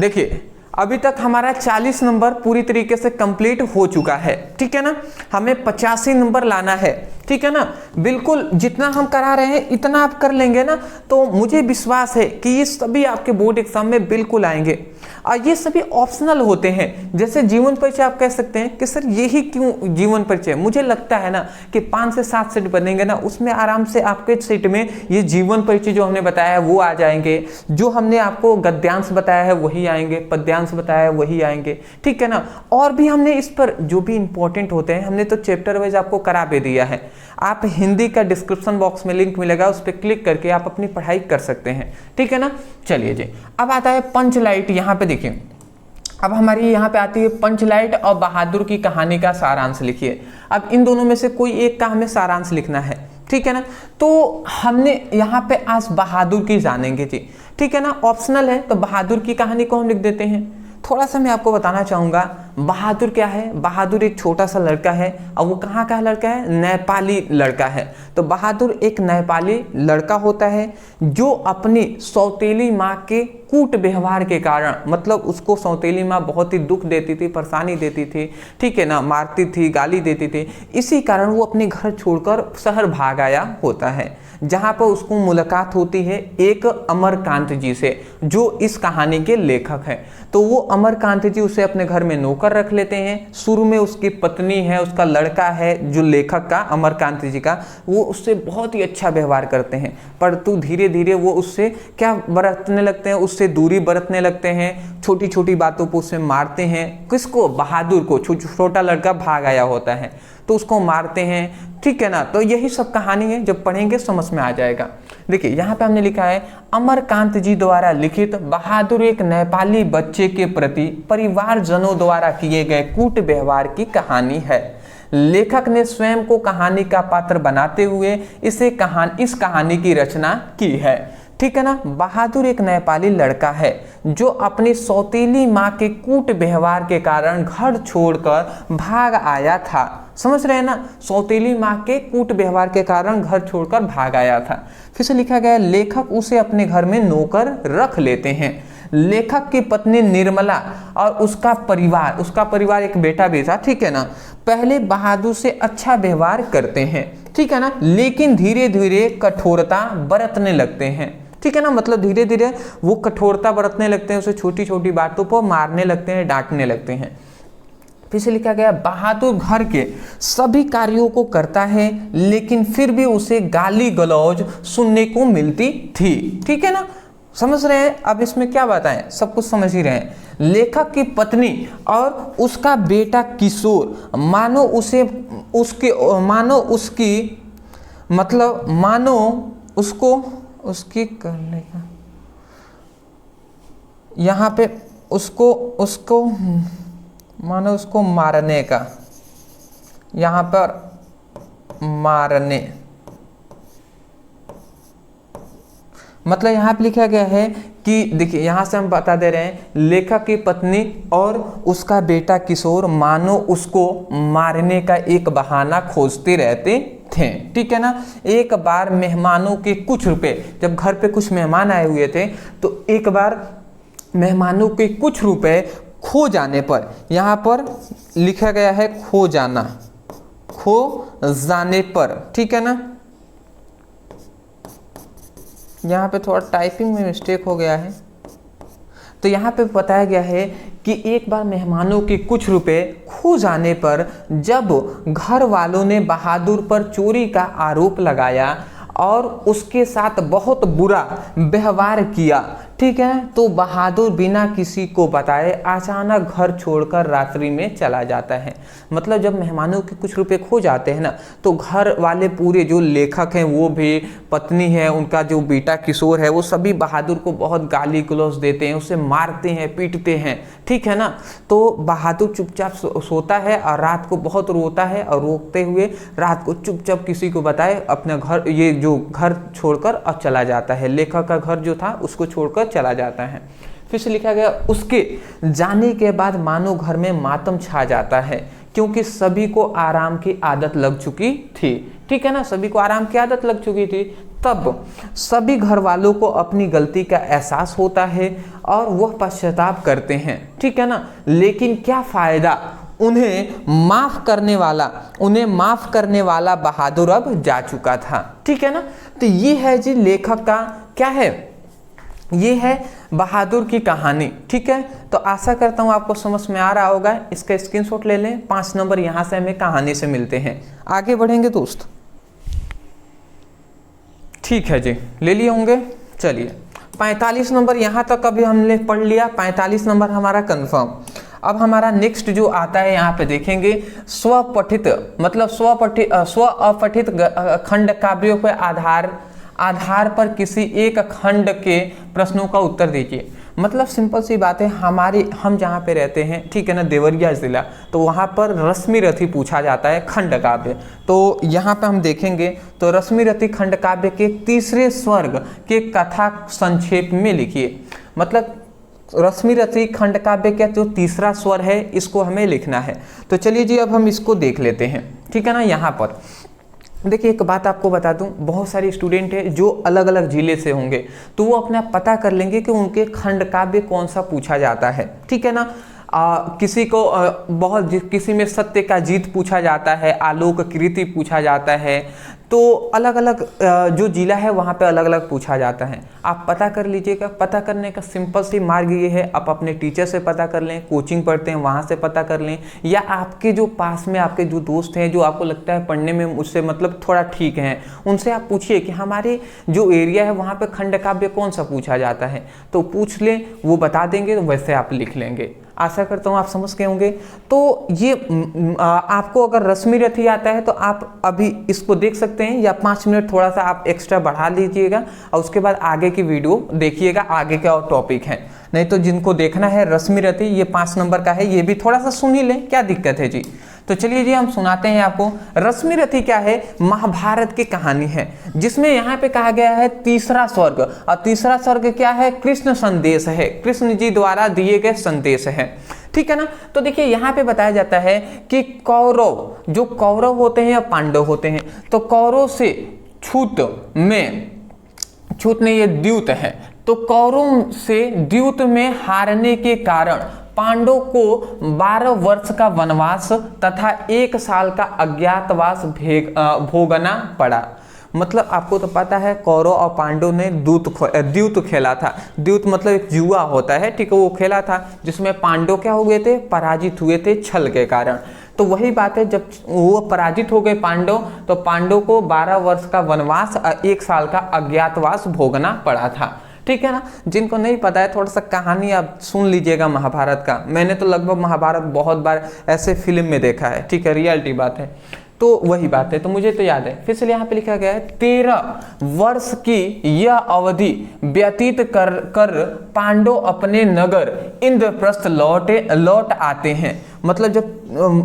देखिए अभी तक हमारा 40 नंबर पूरी तरीके से कंप्लीट हो चुका है। ठीक है ना, हमें 85 नंबर लाना है। ठीक है ना, बिल्कुल जितना हम करा रहे हैं इतना आप कर लेंगे ना, तो मुझे विश्वास है कि ये सभी आपके बोर्ड एग्जाम में बिल्कुल आएंगे। और ये सभी ऑप्शनल होते हैं। जैसे जीवन परिचय आप कह सकते हैं कि सर यही क्यों जीवन परिचय, मुझे लगता है ना कि 5 से 7 सेट बनेंगे ना, उसमें आराम से आपके सेट में ये जीवन परिचय जो हमने बताया है वो आ जाएंगे। जो हमने आपको गद्यांश बताया है वही आएंगे, पद्यांश बताया है वही आएंगे। ठीक है ना, और भी हमने इस पर जो भी इंपॉर्टेंट होते हैं हमने तो चैप्टर वाइज आपको करा भी दिया है। आप हिंदी का डिस्क्रिप्शन बॉक्स में लिंक मिलेगा, उस पर क्लिक करके आप अपनी पढ़ाई कर सकते हैं। ठीक है ना, चलिए जी अब आता है पंचलाइट। यहाँ पे देखिए अब हमारी यहाँ पे आती है पंचलाइट और बहादुर की कहानी का सारांश लिखिए। अब इन दोनों में से कोई एक का हमें सारांश लिखना है। ठीक है ना, तो हमने यहाँ पे आज बहादुर की जानेंगे जी। ठीक है ना, ऑप्शनल है तो बहादुर की कहानी को हम लिख देते हैं। थोड़ा सा मैं आपको बताना चाहूँगा बहादुर क्या है। बहादुर एक छोटा सा लड़का है, और वो कहाँ का लड़का है, नेपाली लड़का है। तो बहादुर एक नेपाली लड़का होता है जो अपनी सौतेली माँ के कूट व्यवहार के कारण, मतलब उसको सौतेली माँ बहुत ही दुख देती थी, परेशानी देती थी, ठीक है ना, मारती थी, गाली देती थी। इसी कारण वो अपने घर छोड़कर शहर भाग आया होता है, जहाँ पर उसको मुलाकात होती है एक अमरकांत जी से, जो इस कहानी के लेखक हैं। तो वो अमरकांत जी उसे अपने घर में नौकर रख लेते हैं। शुरू में उसकी पत्नी है, उसका लड़का है जो लेखक का अमरकांत जी का, वो उससे बहुत ही अच्छा व्यवहार करते हैं, परंतु धीरे धीरे वो उससे क्या बरतने लगते हैं, उससे दूरी बरतने लगते हैं। छोटी छोटी बातों पर उसे मारते हैं। किसको, बहादुर को। छोटा लड़का भाग आया होता है तो उसको मारते हैं। ठीक है ना, तो यही सब कहानी है, जब पढ़ेंगे समझ में आ जाएगा। देखिए यहाँ पे हमने लिखा है अमरकांत जी द्वारा लिखित बहादुर एक नेपाली बच्चे के प्रति परिवारजनों द्वारा किए गए कूट व्यवहार की कहानी है। लेखक ने स्वयं को कहानी का पात्र बनाते हुए इस कहानी की रचना की है। ठीक है ना, बहादुर एक नेपाली लड़का है जो अपनी सौतेली माँ के कूट व्यवहार के कारण घर छोड़कर भाग आया था। समझ रहे हैं ना, सौतेली माँ के कूट व्यवहार के कारण घर छोड़कर भाग आया था। फिर से लिखा गया लेखक उसे अपने घर में नौकर रख लेते हैं। लेखक की पत्नी निर्मला और उसका परिवार एक बेटा भी था, ठीक है ना, पहले बहादुर से अच्छा व्यवहार करते हैं, ठीक है ना, लेकिन धीरे धीरे कठोरता बरतने लगते हैं। ठीक है ना, मतलब धीरे धीरे वो कठोरता बरतने लगते हैं, उसे छोटी छोटी बातों पर मारने लगते हैं, डांटने लगते हैं। फिर से लिखा गया बहादुर घर के सभी कार्यों को करता है, लेकिन फिर भी उसे गाली गलौज सुनने को मिलती थी। ठीक है ना, समझ रहे हैं। अब इसमें क्या बताएं, सब कुछ समझ ही रहे हैं। लेखक की पत्नी और उसका बेटा किशोर मानो उसकी करने का, यहाँ पे उसको मानो उसको मारने का, यहाँ मतलब यहाँ पे लिखा गया है कि देखिए यहाँ से हम बता दे रहे हैं, लेखक की पत्नी और उसका बेटा किशोर मानो उसको मारने का एक बहाना खोजते रहते थे। ठीक है ना। एक बार मेहमानों के कुछ रुपए, जब घर पे कुछ मेहमान आए हुए थे तो एक बार मेहमानों के कुछ रुपए खो जाने पर, यहाँ पर लिखा गया है खो जाना, खो जाने पर, ठीक है ना। यहाँ पे थोड़ा टाइपिंग में मिस्टेक हो गया है। तो यहाँ पे बताया गया है कि एक बार मेहमानों के कुछ रुपए खो जाने पर जब घर वालों ने बहादुर पर चोरी का आरोप लगाया और उसके साथ बहुत बुरा व्यवहार किया, ठीक है, तो बहादुर बिना किसी को बताए अचानक घर छोड़कर रात्रि में चला जाता है। मतलब जब मेहमानों के कुछ रुपए खो जाते हैं ना, तो घर वाले पूरे, जो लेखक हैं वो भी, पत्नी है, उनका जो बेटा किशोर है, वो सभी बहादुर को बहुत गाली गलौज देते हैं, उसे मारते हैं, पीटते हैं, ठीक है ना। तो बहादुर चुपचाप सोता है और रात को बहुत रोता है और रोते हुए रात को चुपचाप किसी को बताए अपना घर, ये जो घर छोड़कर और चला जाता है। लेखक का घर जो था उसको छोड़कर चला जाता है। फिर से लिखा गया, उसके जाने के बाद मानो घर में मातम छा जाता है क्योंकि सभी को आराम की आदत लग चुकी थी, ठीक है ना, सभी को आराम की आदत लग चुकी थी। तब सभी घर वालों को अपनी गलती का एहसास होता है और वह पश्चाताप करते हैं, ठीक है ना। लेकिन क्या फायदा, उन्हें माफ करने वाला बहादुर अब जा चुका था, ठीक है ना। तो ये है जी लेखक का क्या है, ये है बहादुर की कहानी, ठीक है। तो आशा करता हूँ आपको समझ में आ रहा होगा। इसका स्क्रीनशॉट ले लें। 5 नंबर यहाँ से हमें कहानी से मिलते हैं। आगे बढ़ेंगे दोस्त, ठीक है जी, ले लिए होंगे। चलिए 45 नंबर यहाँ तक अभी हमने पढ़ लिया, 45 नंबर हमारा कंफर्म। अब हमारा नेक्स्ट जो आता है, यहाँ पे देखेंगे स्वपठित, मतलब स्व अपठित खंड काव्यों के आधार पर किसी एक खंड के प्रश्नों का उत्तर दीजिए। मतलब सिंपल सी बात है, हम जहाँ पे रहते हैं, ठीक है ना, देवरिया जिला, तो वहाँ पर रश्मि रथी पूछा जाता है खंड काव्य। तो यहाँ पे हम देखेंगे तो रश्मि रथी खंड काव्य के तीसरे स्वर्ग के कथा संक्षेप में लिखिए। मतलब रश्मि रथी खंड काव्य का जो तीसरा स्वर है इसको हमें लिखना है। तो चलिए जी अब हम इसको देख लेते हैं, ठीक है ना। यहाँ पर देखिए एक बात आपको बता दूं, बहुत सारे स्टूडेंट हैं जो अलग अलग जिले से होंगे, तो वो अपना पता कर लेंगे कि उनके खंड काव्य कौन सा पूछा जाता है, ठीक है ना। किसी को किसी में सत्य का जीत पूछा जाता है, आलोक कृति पूछा जाता है। तो अलग अलग जो जिला है वहाँ पे अलग अलग पूछा जाता है। आप पता कर लीजिएगा। पता करने का सिंपल सी मार्ग ये है, आप अपने टीचर से पता कर लें, कोचिंग पढ़ते हैं वहाँ से पता कर लें, या आपके जो पास में आपके जो दोस्त हैं जो आपको लगता है पढ़ने में मुझसे मतलब थोड़ा ठीक हैं, उनसे आप पूछिए कि हमारे जो एरिया है वहाँ पे खंड काव्य कौन सा पूछा जाता है, तो पूछ लें, वो बता देंगे, तो वैसे आप लिख लेंगे। आशा करता हूँ आप समझ गए होंगे। तो ये आपको अगर रश्मि रथी आता है तो आप अभी इसको देख सकते हैं, या 5 मिनट थोड़ा सा आप एक्स्ट्रा बढ़ा लीजिएगा और उसके बाद आगे की वीडियो देखिएगा, आगे क्या और टॉपिक है। नहीं तो जिनको देखना है रश्मि रथी, ये 5 नंबर का है, ये भी थोड़ा सा सुन ही लें, क्या दिक्कत है जी। तो चलिए जी हम सुनाते हैं आपको। रश्मि रथी क्या है, महाभारत की कहानी है, जिसमें यहाँ पे कहा गया है तीसरा स्वर्ग, और तीसरा स्वर्ग क्या है, कृष्ण संदेश है, कृष्ण जी द्वारा दिए गए संदेश है, ठीक है ना। तो देखिए यहाँ पे बताया जाता है कि कौरव, जो कौरव होते हैं या पांडव होते हैं, तो कौरव से छूत में ये द्यूत है, तो कौरव से द्यूत में हारने के कारण पांडव को 12 वर्ष का वनवास तथा 1 साल का अज्ञातवास भोगना पड़ा। मतलब आपको तो पता है कौरव और पांडव ने द्यूत खेला था। द्यूत मतलब एक जुआ होता है, ठीक है, वो खेला था जिसमें पांडव क्या हो गए थे, पराजित हुए थे छल के कारण। तो वही बात है, जब वो पराजित हो गए पांडव, तो पांडव को 12 वर्ष का वनवास और 1 साल का अज्ञातवास भोगना पड़ा था, ठीक है ना। जिनको नहीं पता है थोड़ा सा कहानी आप सुन लीजिएगा महाभारत का। मैंने तो लगभग महाभारत बहुत बार ऐसे फिल्म में देखा है, ठीक है, रियलिटी बात है। तो वही बात है, तो मुझे तो याद है। फिर से यहाँ पे लिखा गया है 13 वर्ष की यह अवधि व्यतीत कर पांडव अपने नगर इंद्रप्रस्थ लौट आते हैं। मतलब जब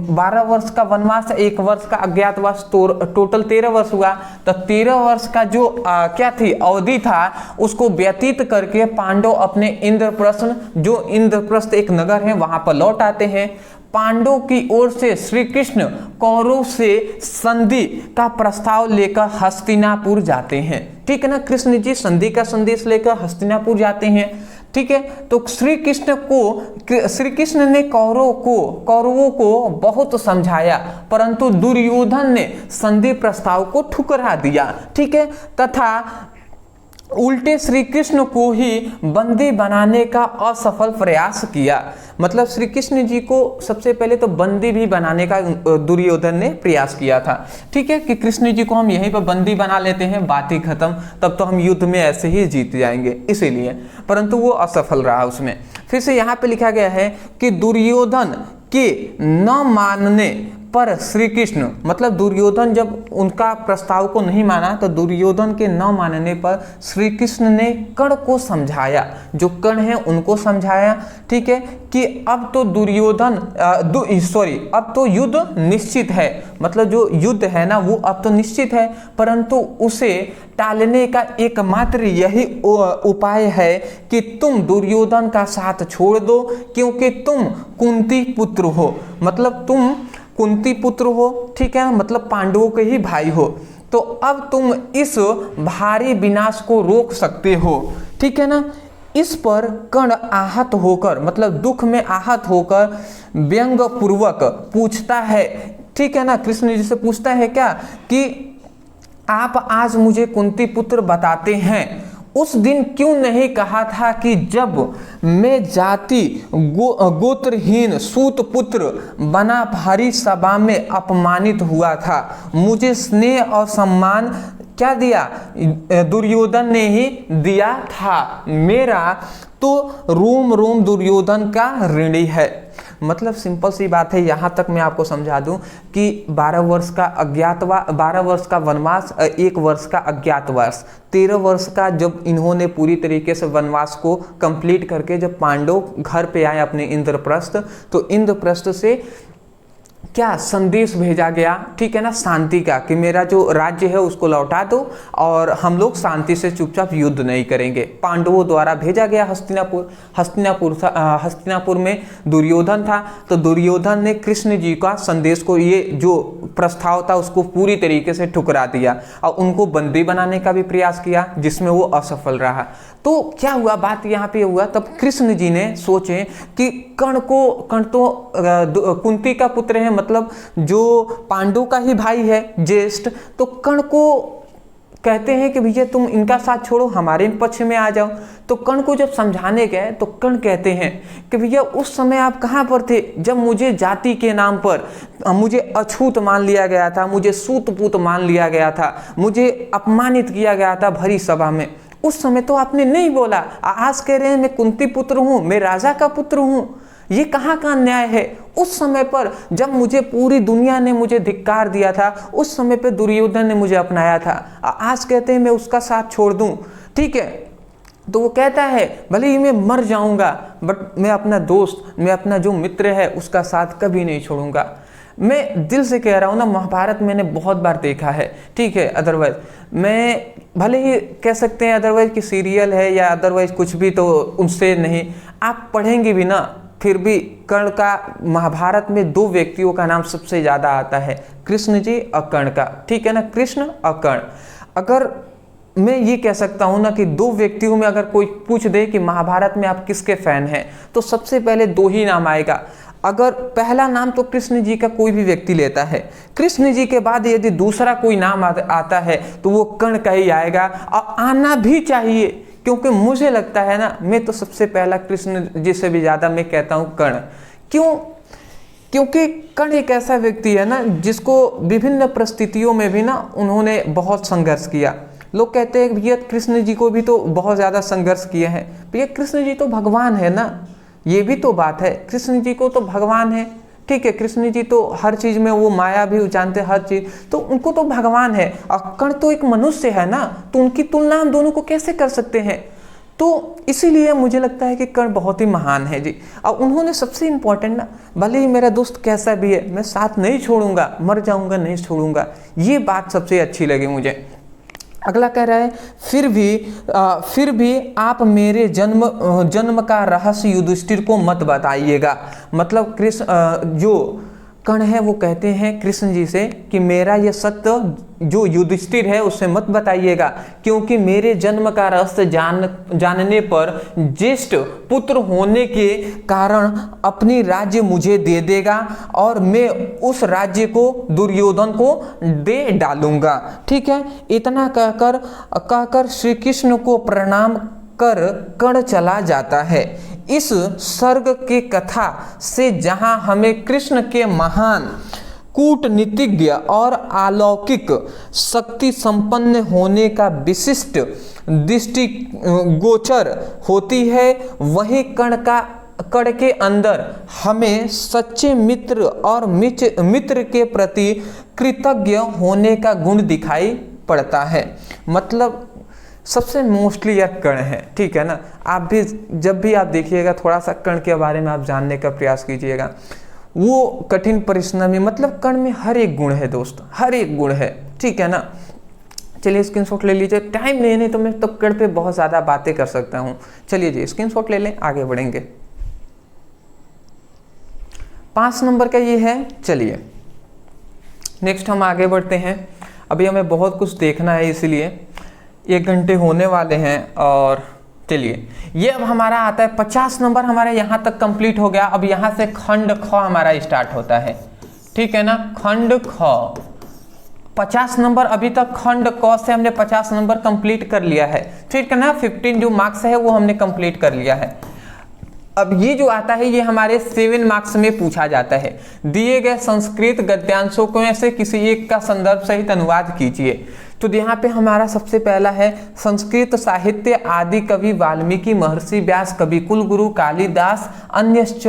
12 वर्ष का वनवास, 1 वर्ष का अज्ञातवास, टोटल 13 वर्ष हुआ, तो 13 वर्ष का जो क्या थी अवधि था उसको व्यतीत करके पांडव अपने इंद्रप्रस्थ एक नगर है वहां पर लौट आते हैं। पांडवों की ओर से श्री कृष्ण कौरव से संधि का प्रस्ताव लेकर हस्तिनापुर जाते हैं। ठीक है ना, कृष्ण जी संधि का संदेश लेकर हस्तिनापुर जाते हैं। ठीक है, तो श्री कृष्ण ने कौरवों को बहुत समझाया, परंतु दुर्योधन ने संधि प्रस्ताव को ठुकरा दिया। ठीक है, तथा उल्टे श्री कृष्ण को ही बंदी बनाने का असफल प्रयास किया। मतलब श्री कृष्ण जी को सबसे पहले तो बंदी भी बनाने का दुर्योधन ने प्रयास किया था। ठीक है, कि कृष्ण जी को हम यहीं पर बंदी बना लेते हैं, बात ही खत्म, तब तो हम युद्ध में ऐसे ही जीत जाएंगे, इसीलिए, परंतु वो असफल रहा उसमें। फिर से यहाँ पे लिखा गया है कि दुर्योधन के न मानने पर श्री कृष्ण, मतलब दुर्योधन जब उनका प्रस्ताव को नहीं माना तो दुर्योधन के न मानने पर श्री कृष्ण ने कर्ण को समझाया, जो कर्ण है उनको समझाया। ठीक है, कि अब तो अब तो युद्ध निश्चित है, मतलब जो युद्ध है ना वो अब तो निश्चित है, परंतु उसे टालने का एकमात्र यही उपाय है कि तुम दुर्योधन का साथ छोड़ दो, क्योंकि तुम कुंती पुत्र हो, मतलब तुम कुंती पुत्र हो। ठीक है, मतलब पांडवों के ही भाई हो, तो अब तुम इस भारी विनाश को रोक सकते हो। ठीक है ना, इस पर कर्ण आहत होकर, मतलब दुख में आहत होकर व्यंग पूर्वक पूछता है। ठीक है ना, कृष्ण जी से पूछता है क्या कि आप आज मुझे कुंती पुत्र बताते हैं, उस दिन क्यों नहीं कहा था कि जब मैं जाति गोत्रहीन सूत पुत्र बना भारी सभा में अपमानित हुआ था, मुझे स्नेह और सम्मान क्या दिया? दुर्योधन ने ही दिया था। मेरा तो रोम रोम दुर्योधन का ऋणी है। मतलब सिंपल सी बात है, यहाँ तक मैं आपको समझा दूं कि 12 वर्ष का वनवास, 1 वर्ष का अज्ञातवास, 13 वर्ष का जब इन्होंने पूरी तरीके से वनवास को कंप्लीट करके जब पांडव घर पे आए अपने इंद्रप्रस्थ, तो इंद्रप्रस्थ से क्या संदेश भेजा गया, ठीक है ना, शांति का, कि मेरा जो राज्य है उसको लौटा दो और हम लोग शांति से चुपचाप युद्ध नहीं करेंगे। पांडवों द्वारा भेजा गया हस्तिनापुर में दुर्योधन था, तो दुर्योधन ने कृष्ण जी का संदेश को, ये जो प्रस्ताव था उसको पूरी तरीके से ठुकरा दिया और उनको बंदी बनाने का भी प्रयास किया, जिसमें वो असफल रहा। तो क्या हुआ, बात यहाँ पे हुआ, तब कृष्ण जी ने सोचे कि कर्ण तो कुंती का पुत्र है, मतलब जो पांडु का ही भाई है ज्येष्ठ, तो कर्ण को कहते हैं कि भैया तुम इनका साथ छोड़ो, हमारे पक्ष में आ जाओ। तो कर्ण को जब समझाने गए तो कर्ण कहते हैं कि भैया उस समय आप कहाँ पर थे जब मुझे जाति के नाम पर मुझे अछूत मान लिया गया था, मुझे सूतपूत मान लिया गया था, मुझे अपमानित किया गया था भरी सभा में। उस समय तो आपने नहीं बोला, आज कह रहे हैं मैं कुंती पुत्र हूँ, मैं राजा का पुत्र हूँ, ये कहाँ का न्याय है? उस समय पर जब मुझे पूरी दुनिया ने मुझे धिक्कार दिया था, उस समय पे दुर्योधन ने मुझे अपनाया था, आज कहते हैं मैं उसका साथ छोड़ दूं। ठीक है, तो वो कहता है भले ही मैं मर जाऊंगा, बट मैं अपना दोस्त, मैं अपना जो मित्र है उसका साथ कभी नहीं छोड़ूंगा। मैं दिल से कह रहा हूँ ना, महाभारत मैंने बहुत बार देखा है, ठीक है, अदरवाइज मैं भले ही कह सकते हैं अदरवाइज कि सीरियल है या अदरवाइज कुछ भी, तो उनसे नहीं, आप पढ़ेंगे भी ना, फिर भी कर्ण का, महाभारत में 2 व्यक्तियों का नाम सबसे ज़्यादा आता है, कृष्ण जी और कर्ण का। ठीक है ना, कृष्ण और कर्ण। अगर मैं ये कह सकता हूँ ना कि 2 व्यक्तियों में अगर कोई पूछ दे कि महाभारत में आप किसके फैन हैं, तो सबसे पहले 2 ही नाम आएगा। अगर पहला नाम तो कृष्ण जी का कोई भी व्यक्ति लेता है, कृष्ण जी के बाद यदि दूसरा कोई नाम आता है तो वो कर्ण का ही आएगा, और आना भी चाहिए, क्योंकि मुझे लगता है ना, मैं तो सबसे पहला कृष्ण जी से भी ज़्यादा मैं कहता हूँ कर्ण। क्यों? क्योंकि कर्ण एक ऐसा व्यक्ति है ना जिसको विभिन्न परिस्थितियों में भी ना उन्होंने बहुत संघर्ष किया। लोग कहते हैं भैया कृष्ण जी को भी तो बहुत ज़्यादा संघर्ष किए हैं, भैया कृष्ण जी तो भगवान है ना, ये भी तो बात है, कृष्ण जी को तो भगवान है, ठीक है, कृष्ण जी तो हर चीज में वो माया भी जानते हैं, हर चीज, तो उनको तो भगवान है, और कर्ण तो एक मनुष्य है ना, तो उनकी तुलना हम दोनों को कैसे कर सकते हैं? तो इसीलिए मुझे लगता है कि कर्ण बहुत ही महान है जी। और उन्होंने सबसे इम्पोर्टेंट ना, भले ही मेरा दोस्त कैसा भी है, मैं साथ नहीं छोड़ूंगा, मर जाऊंगा नहीं छोड़ूंगा, ये बात सबसे अच्छी लगी मुझे। अगला कह रहा है फिर भी आप मेरे जन्म का रहस्य युधिष्ठिर को मत बताइएगा। मतलब कृष्ण जो कर्ण है वो कहते हैं कृष्ण जी से कि मेरा ये सत्य जो युधिष्ठिर है उससे मत बताइएगा, क्योंकि मेरे जन्म का रहस्य जानने पर ज्येष्ठ पुत्र होने के कारण अपनी राज्य मुझे दे देगा और मैं उस राज्य को दुर्योधन को दे डालूंगा। ठीक है, इतना कहकर श्री कृष्ण को प्रणाम कर कर्ण चला जाता है। इस सर्ग के कथा से जहां हमें कृष्ण के महान कूटनीतिज्ञ और अलौकिक शक्ति संपन्न होने का विशिष्ट दृष्टि गोचर होती है, वहीं कर्ण के अंदर हमें सच्चे मित्र और मित्र के प्रति कृतज्ञ होने का गुण दिखाई पड़ता है। मतलब सबसे मोस्टली यह कर्ण है। ठीक है ना, आप भी जब भी आप देखिएगा थोड़ा सा कर्ण के बारे में आप जानने का प्रयास कीजिएगा। वो कठिन परिश्रमी, मतलब कर्ण में हर एक गुण है दोस्त, हर एक गुण है। ठीक है ना, चलिए स्क्रीनशॉट ले लीजिए। टाइम नहीं तो मैं तो कर्ण पे बहुत ज़्यादा बातें कर सकता हूँ। चलिए जी स्क्रीनशॉट ले लें, आगे बढ़ेंगे। 5 नंबर का ये है। चलिए नेक्स्ट हम आगे बढ़ते हैं। अभी हमें बहुत कुछ देखना है, इसीलिए 1 घंटे होने वाले हैं। और चलिए ये अब हमारा आता है 50 नंबर, हमारा यहाँ तक कंप्लीट हो गया। अब यहाँ से खंड ख हमारा स्टार्ट होता है। ठीक है ना, खंड ख 50 नंबर। अभी तक खंड क से हमने 50 नंबर कंप्लीट कर लिया है। ठीक है ना, 15 जो मार्क्स है वो हमने कंप्लीट कर लिया है। अब ये जो आता है ये हमारे 7 मार्क्स में पूछा जाता है। दिए गए संस्कृत गद्यांशों को में से किसी एक का संदर्भ सहित अनुवाद कीजिए। तो यहाँ पे हमारा सबसे पहला है संस्कृत साहित्य आदि कवि वाल्मीकि महर्षि व्यास कवि कुलगुरु कालिदास अन्यश्च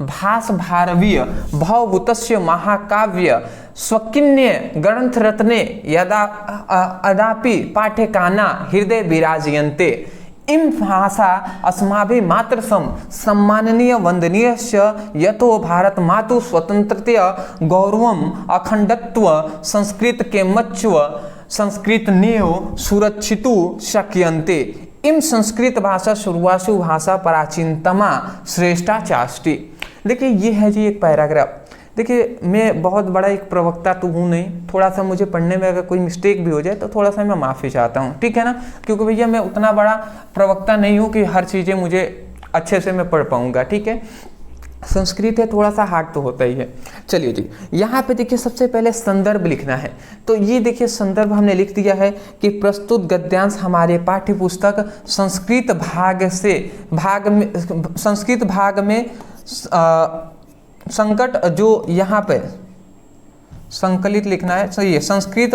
भास भारवीय भवभूतस्य महाकाव्य स्वकिन्य ग्रंथ रत्ने यदा अदापि पाठ्यकाना हृदय विराजयन्ते इम भाषा अस्माभि मात्र सम्माननीय वंदनीयश्च यतो भारत मातु स्वतंत्रतया गौरवम अखंडत्व संस्कृत के मच्व संस्कृत नेव सुरक्षितु शक्यन्ते इम संस्कृत भाषा शुरुआशु भाषा प्राचीनतमा श्रेष्ठा चाष्टि। देखिए ये है जी एक पैराग्राफ। देखिए मैं बहुत बड़ा एक प्रवक्ता तो हूँ नहीं, थोड़ा सा मुझे पढ़ने में अगर कोई मिस्टेक भी हो जाए तो थोड़ा सा मैं माफ़ी चाहता हूँ। ठीक है ना, क्योंकि भैया मैं उतना बड़ा प्रवक्ता नहीं हूँ कि हर चीज़ें मुझे अच्छे से मैं पढ़ पाऊँगा। ठीक है, संस्कृत है थोड़ा सा हार्ड तो होता ही है। चलिए जी यहाँ पे देखिए सबसे पहले संदर्भ लिखना है। तो ये देखिए संदर्भ हमने लिख दिया है कि प्रस्तुत गद्यांश हमारे पाठ्य पुस्तक संस्कृत भाग में संकट जो यहाँ पे संकलित लिखना है। सही है, संस्कृत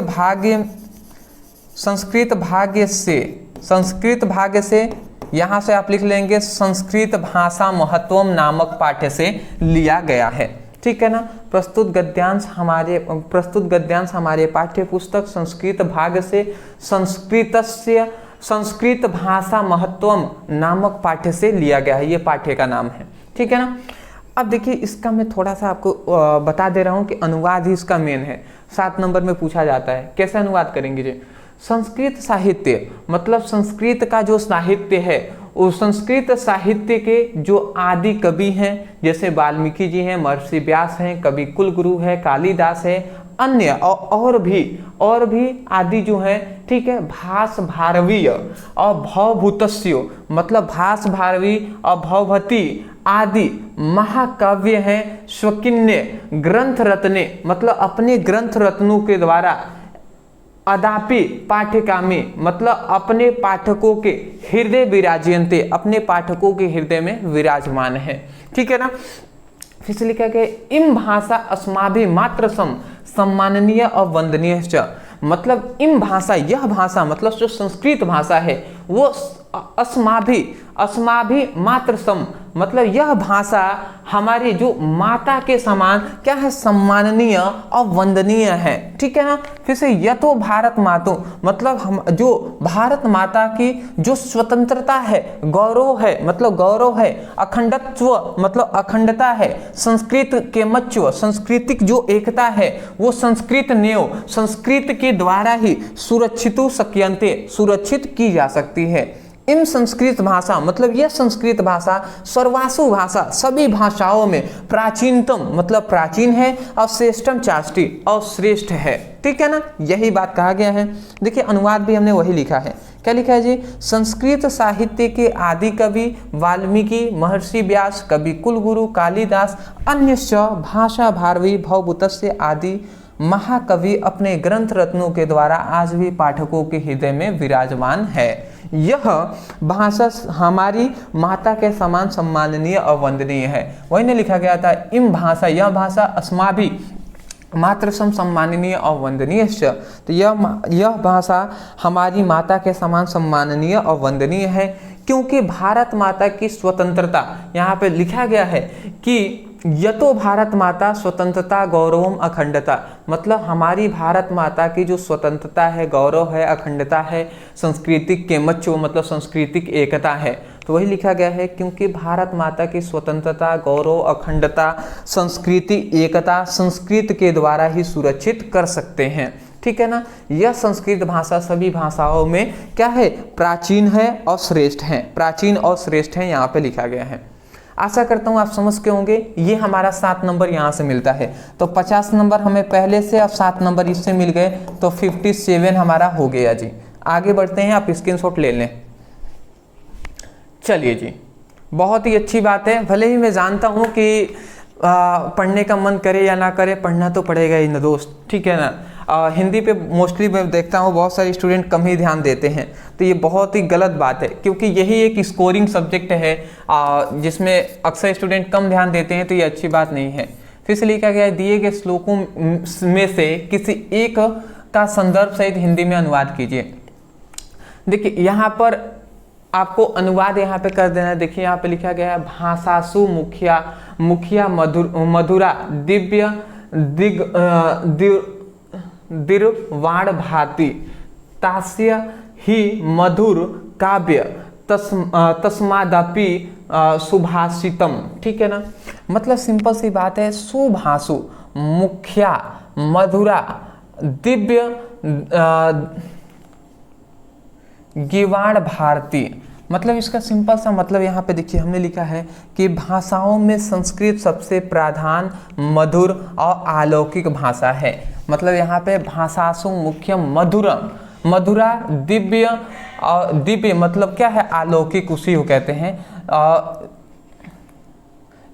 भाग्य से यहाँ से आप लिख लेंगे संस्कृत भाषा महत्वम नामक पाठ्य से लिया गया है। ठीक है ना, प्रस्तुत गद्यांश हमारे पाठ्य पुस्तक संस्कृत भाग से संस्कृत भाषा महत्वम नामक पाठ्य से लिया गया है। ये पाठ्य का नाम है। ठीक है ना, अब देखिए इसका मैं थोड़ा सा आपको बता दे रहा हूँ कि अनुवाद ही इसका मेन है। 7 नंबर में पूछा जाता है कैसे अनुवाद करेंगे जी। संस्कृत साहित्य मतलब संस्कृत का जो साहित्य है उस संस्कृत साहित्य के जो आदि कवि हैं जैसे वाल्मीकि जी हैं, महर्षि व्यास हैं, कवि कुलगुरु है, कालिदास है, अन्य और भी आदि जो हैं। ठीक है, भास भारवीय और भवभूतस्य मतलब भास भारवी और भवभती आदि महाकाव्य हैं। स्वकिन्य ग्रंथ रत्ने मतलब अपने ग्रंथ रत्नों के द्वारा अदापि पाठ्यकामी मतलब अपने पाठकों के हृदय विराजयन्ते अपने पाठकों के हृदय में विराजमान है। ठीक है ना, फिर से लिखा गया इम भाषा अस्माभि मात्र सम्माननीय और वंदनीय मतलब इम भाषा यह भाषा मतलब जो संस्कृत भाषा है वो अस्माभि मात्र मतलब यह भाषा हमारी जो माता के समान क्या है, सम्माननीय और वंदनीय है। ठीक है ना। फिर से यतो भारत मातो, मतलब हम जो भारत माता की जो स्वतंत्रता है, गौरव है, मतलब गौरव है, अखंडत्व मतलब अखंडता है, संस्कृत के मच्व सांस्कृतिक जो एकता है वो संस्कृत नेव संस्कृत के द्वारा ही सुरक्षितु शक्यन्ते सुरक्षित की जा सकती है। इन संस्कृत भाषा मतलब यह संस्कृत भाषा सर्वासु भाषा सभी भाषाओं में प्राचीनतम मतलब प्राचीन है और श्रेष्ठम चाष्टी और श्रेष्ठ है। ठीक है ना, यही बात कहा गया है। देखिए अनुवाद भी हमने वही लिखा है। क्या लिखा है जी, संस्कृत साहित्य के आदि कवि वाल्मीकि, महर्षि व्यास, कवि कुलगुरु कालिदास, अन्यश्च भाषा भारवी भवभूतस्य आदि महाकवि अपने ग्रंथ रत्नों के द्वारा आज भी पाठकों के हृदय में विराजमान है। यह भाषा हमारी माता के समान सम्माननीय और वंदनीय है। वही ने लिखा गया था, इम भाषा यह भाषा अस्माभि मात्र सम्माननीय और वंदनीय। तो यह भाषा हमारी माता के समान सम्माननीय और वंदनीय है, क्योंकि भारत माता की स्वतंत्रता, यहाँ पे लिखा गया है कि यतो भारत माता स्वतंत्रता गौरवम अखंडता, मतलब हमारी भारत माता की जो स्वतंत्रता है, गौरव है, अखंडता है, सांस्कृतिक केमच्चो मतलब सांस्कृतिक एकता है। तो वही लिखा गया है, क्योंकि भारत माता की स्वतंत्रता, गौरव, अखंडता, संस्कृति एकता संस्कृत के द्वारा ही सुरक्षित कर सकते हैं। ठीक है ना। यह संस्कृत भाषा सभी भाषाओं में क्या है, प्राचीन है और श्रेष्ठ है, प्राचीन और श्रेष्ठ है, यहाँ पे लिखा गया है। आशा करता हूँ आप समझ के होंगे। ये हमारा 7 नंबर यहाँ से मिलता है, तो 50 नंबर हमें पहले से, अब 7 नंबर इससे मिल गए, तो 57 हमारा हो गया जी। आगे बढ़ते हैं, आप स्क्रीनशॉट ले लें। चलिए जी, बहुत ही अच्छी बात है। भले ही मैं जानता हूँ कि पढ़ने का मन करे या ना करे, पढ़ना तो पड़ेगा ही ना दोस्त। ठीक है ना। हिंदी पे मोस्टली मैं देखता हूँ बहुत सारे स्टूडेंट कम ही ध्यान देते हैं, तो ये बहुत ही गलत बात है, क्योंकि यही एक स्कोरिंग सब्जेक्ट है जिसमें अक्सर स्टूडेंट कम ध्यान देते हैं, तो ये अच्छी बात नहीं है। फिर से लिखा गया है, दिए गए श्लोकों में से किसी एक का संदर्भ सहित हिंदी में अनुवाद कीजिए। देखिए यहाँ पर आपको अनुवाद यहाँ पे कर देना है। देखिए यहाँ पे लिखा गया है, भाषासु मुखिया मधुरा दिव्य दिर्वाण भाति तास्य ही मधुर काव्य तस्मादपि सुभाषितम। ठीक है ना। मतलब सिंपल सी बात है, सुभाषु मुख्या मधुरा दिव्य गिवाण भारती, मतलब इसका सिंपल सा मतलब यहाँ पे देखिए हमने लिखा है कि भाषाओं में संस्कृत सबसे प्रधान, मधुर और अलौकिक भाषा है। मतलब यहाँ पे भाषासु मुख्य मधुरम, मधुरा दिव्य, और दिव्य मतलब क्या है, अलौकिक, उसी को कहते हैं।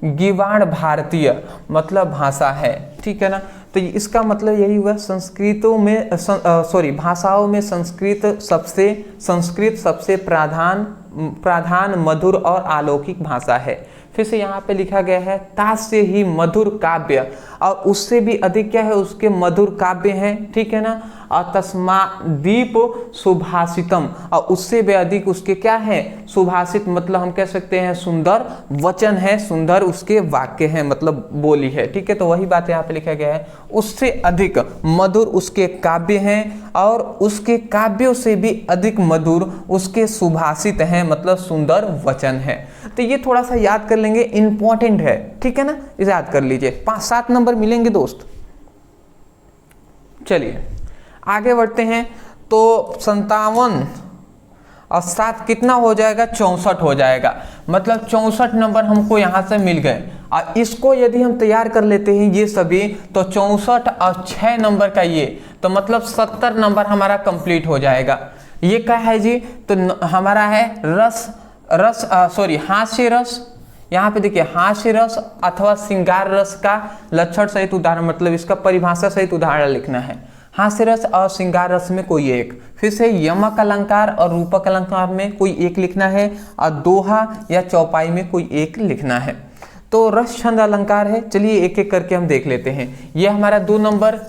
गिवाण भारतीय मतलब भाषा है। ठीक है ना। तो इसका मतलब यही हुआ, संस्कृतों में भाषाओं में संस्कृत सबसे प्रधान मधुर और अलौकिक भाषा है। फिर से यहाँ पे लिखा गया है, तास्य ही मधुर काव्य, और उससे भी अधिक क्या है, उसके मधुर काव्य हैं। ठीक है ना। और तस्मादीप सुभाषितम, और उससे भी अधिक उसके क्या है, सुभाषित मतलब हम कह सकते हैं सुंदर वचन है, सुंदर उसके वाक्य हैं, मतलब बोली है। ठीक है। तो वही बात यहाँ पे लिखा गया है, उससे अधिक मधुर उसके काव्य हैं, और उसके काव्यों से भी अधिक मधुर उसके सुभाषित हैं, मतलब सुंदर वचन है। तो ये थोड़ा सा याद कर लेंगे, इंपॉर्टेंट है। ठीक है ना, इसे याद कर लीजिए। 5-7 नंबर मिलेंगे दोस्त। चलिए आगे बढ़ते हैं। तो 57 और 7 कितना हो जाएगा, 64 हो जाएगा। मतलब 64 नंबर हमको यहाँ से मिल गए, और इसको यदि हम तैयार कर लेते हैं ये सभी, तो 64 और 6 नंबर का ये, तो मतलब 70 नंबर हमारा कंप्लीट हो जाएगा। ये क्या है जी, तो हमारा है हास्य रस। यहाँ पे देखिए, हास्य रस अथवा श्रृंगार रस का लक्षण सहित उदाहरण, मतलब इसका परिभाषा सहित उदाहरण लिखना है। हास्य रस और श्रृंगार रस में कोई एक। फिर से यमक अलंकार और रूपक अलंकार में कोई एक लिखना है, और दोहा या चौपाई में कोई एक लिखना है। तो रस छंद अलंकार है। चलिए एक एक करके हम देख लेते हैं। ये हमारा 2 नंबर,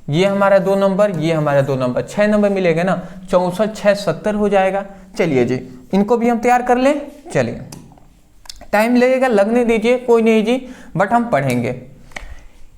ये हमारा 2 नंबर, ये हमारा 2 नंबर, 6 नंबर मिलेगा ना। 64 6 70 हो जाएगा। चलिए जी, इनको भी हम तैयार कर लें। चलिए टाइम लगेगा, लगने दीजिए, कोई नहीं जी, बट हम पढ़ेंगे।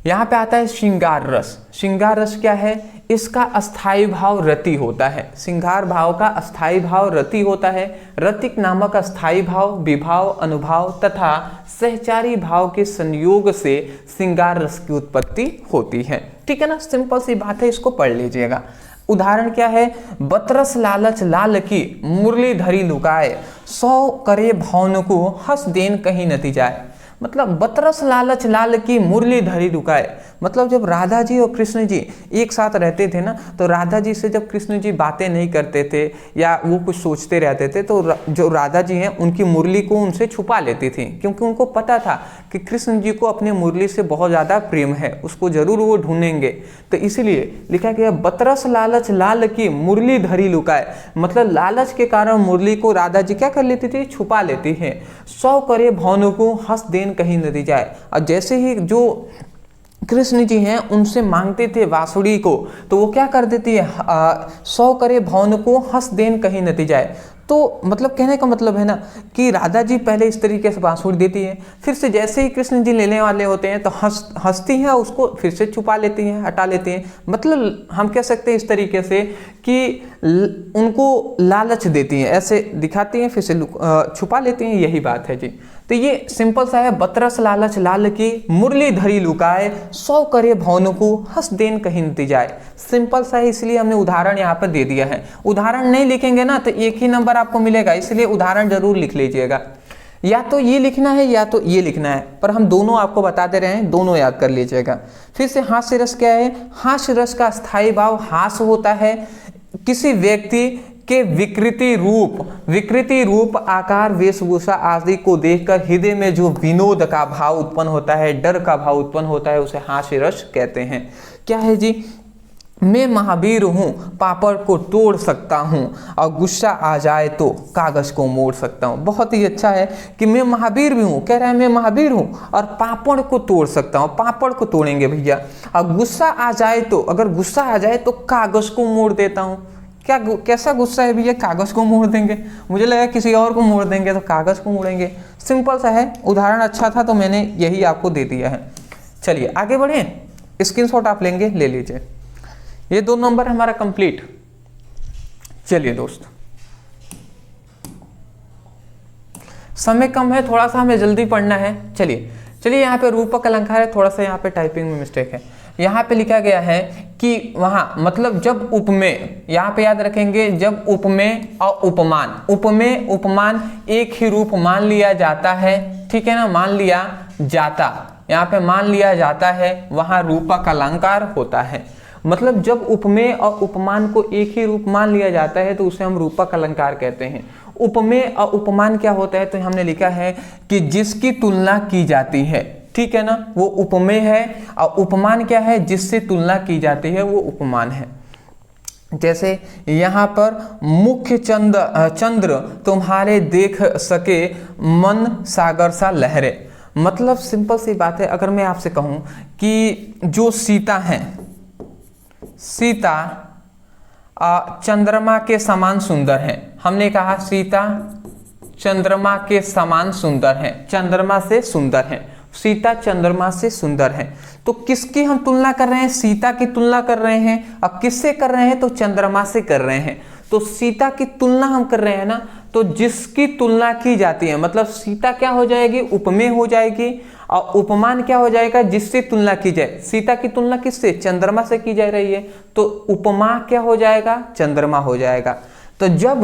यहाँ पे आता है श्रृंगार रस। श्रृंगार रस क्या है? इसका अस्थाई भाव रति होता है। श्रृंगार भाव का अस्थाई भाव रति होता है। रतिक नामक अस्थाई भाव विभाव, अनुभाव तथा सहचारी भाव के संयोग से श्रृंगार रस की उत्पत्ति होती है। ठीक है ना, सिंपल सी बात है, इसको पढ़ लीजिएगा। उदाहरण क्या है? बतरस लालच लाल की मुरली धरी लुकाए, 100 करे भवन को हंस देन कहीं नती जाए। मतलब बतरस लालच लाल की मुरली धरी लुकाए, मतलब जब राधा जी और कृष्ण जी एक साथ रहते थे ना, तो राधा जी से जब कृष्ण जी बातें नहीं करते थे या वो कुछ सोचते रहते थे, तो जो राधा जी हैं उनकी मुरली को उनसे छुपा लेती थी, क्योंकि उनको पता था कि कृष्ण जी को अपने मुरली से बहुत ज़्यादा प्रेम है, उसको जरूर वो ढूंढेंगे। तो इसीलिए लिखा गया बतरस लालच लाल की मुरली धरी लुकाए, मतलब लालच के कारण मुरली को राधा जी क्या कर लेती थी? छुपा लेती है। 100 करे भवन को हंस देन कहीं नदी जाए। और जैसे ही जो कृष्ण जी हैं उनसे मांगते थे बांसुरी को, तो वो क्या कर देती है? 100 करे भवन को हंस देन कहीं नती जाए। तो मतलब कहने का मतलब है ना कि राधा जी पहले इस तरीके से बांसुरी देती है, फिर से जैसे ही कृष्ण जी लेने वाले होते हैं तो हंसती हैं, उसको फिर से छुपा लेती हैं, हटा लेती हैं। मतलब हम कह सकते हैं इस तरीके से कि उनको लालच देती हैं, ऐसे दिखाती हैं फिर से छुपा लेती हैं, यही बात है जी। तो ये सिंपल सा है, बतरस लालच लाल की मुरली धरी लुकाए, 100 करे भवन को हंस देन कहीं नती जाए। सिंपल सा है, इसलिए हमने उदाहरण यहाँ पर दे दिया है। उदाहरण नहीं लिखेंगे ना तो एक ही नंबर आपको मिलेगा, इसलिए उदाहरण जरूर लिख लीजिएगा। या तो ये लिखना है या तो ये लिखना है, पर हम दोनों आपको बता दे रहे हैं, दोनों याद कर लीजिएगा। फिर से हास्य रस क्या है? हास्य रस का स्थायी भाव हास होता है। किसी व्यक्ति के विकृति रूप आकार वेशभूषा आदि को देखकर हृदय में जो विनोद का भाव उत्पन्न होता है, डर का भाव उत्पन्न होता है, उसे हास्य रस कहते हैं। क्या है जी? मैं महावीर हूँ, पापड़ को तोड़ सकता हूँ और गुस्सा आ जाए तो कागज को मोड़ सकता हूँ। बहुत ही अच्छा है कि मैं महावीर भी हूँ, कह रहा है मैं महावीर हूँ और पापड़ को तोड़ सकता हूँ, पापड़ को तोड़ेंगे भैया। और गुस्सा आ जाए तो, अगर गुस्सा आ जाए तो कागज को मोड़ देता हूँ। क्या कैसा गुस्सा है भैया? कागज को मोड़ देंगे। मुझे लगा किसी और को मोड़ देंगे, तो कागज को मोड़ेंगे। सिंपल सा है, उदाहरण अच्छा था तो मैंने यही आपको दे दिया है। चलिए आगे बढ़ें, स्क्रीनशॉट आप लेंगे, ले लीजिए। ये 2 नंबर हमारा कंप्लीट। चलिए दोस्त, समय कम है, थोड़ा सा हमें जल्दी पढ़ना है। चलिए यहाँ पे रूपक अलंकार है, थोड़ा सा यहाँ पे टाइपिंग में मिस्टेक है। यहाँ पे लिखा गया है कि वहाँ मतलब जब उपमेय, यहाँ पे याद रखेंगे, जब उपमेय और उपमेय उपमान एक ही रूप मान लिया जाता है, ठीक है ना, मान लिया जाता, यहाँ पे मान लिया जाता है, वहाँ रूपक अलंकार होता है। मतलब जब उपमेय और उपमान को एक ही रूप मान लिया जाता है तो उसे हम रूपक अलंकार कहते हैं। उपमेय और उपमान क्या होता है? तो हमने लिखा है कि जिसकी तुलना की जाती है, ठीक है ना, वो उपमेय है। और उपमान क्या है? जिससे तुलना की जाती है, वो उपमान है। जैसे यहाँ पर मुख्य चंद्र तुम्हारे देख सके, मन सागर सा लहरे। मतलब सिंपल सी बात है, अगर मैं आपसे कहूँ कि जो सीता हैं, सीता चंद्रमा के समान सुंदर है। हमने कहा सीता चंद्रमा के समान सुंदर है, चंद्रमा से सुंदर है, सीता चंद्रमा से सुंदर है। तो किसकी हम तुलना कर रहे हैं? सीता की तुलना कर रहे हैं। अब किससे कर रहे हैं? तो चंद्रमा से कर रहे हैं। तो सीता की तुलना हम कर रहे हैं ना, तो जिसकी तुलना की जाती है, मतलब सीता क्या हो जाएगी? उपमेय हो जाएगी। और उपमान क्या हो जाएगा? जिससे तुलना की जाए। सीता की तुलना किससे? चंद्रमा से की जा रही है, तो उपमा क्या हो जाएगा? चंद्रमा हो जाएगा। तो जब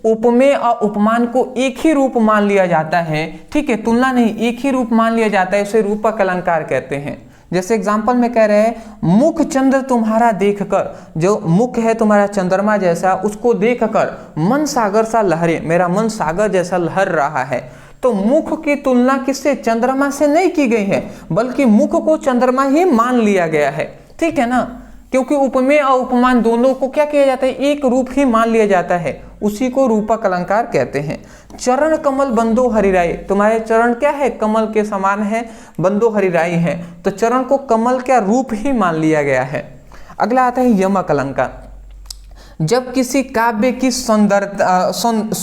उपमेय और उपमान को एक ही रूप मान लिया जाता है, ठीक है, तुलना नहीं, एक ही रूप मान लिया जाता है, उसे रूपक अलंकार कहते हैं। जैसे एग्जाम्पल में कह रहे हैं, मुख चंद्र तुम्हारा देखकर, जो मुख है तुम्हारा चंद्रमा जैसा, उसको देखकर मन सागर सा लहरे, मेरा मन सागर जैसा लहर रहा है। तो मुख की तुलना किससे? चंद्रमा से नहीं की गई है, बल्कि मुख को चंद्रमा ही मान लिया गया है, ठीक है ना, क्योंकि उपमेय और उपमान दोनों को क्या किया जाता है? एक रूप ही मान लिया जाता है, उसी को रूपक अलंकार कहते हैं। चरण कमल बंदो हरिराई, तुम्हारे चरण क्या है? कमल के समान है, बंदो हरिराई है, तो चरण को कमल का रूप ही मान लिया गया है। अगला आता है यमक अलंकार। जब किसी काव्य की सुंदरता,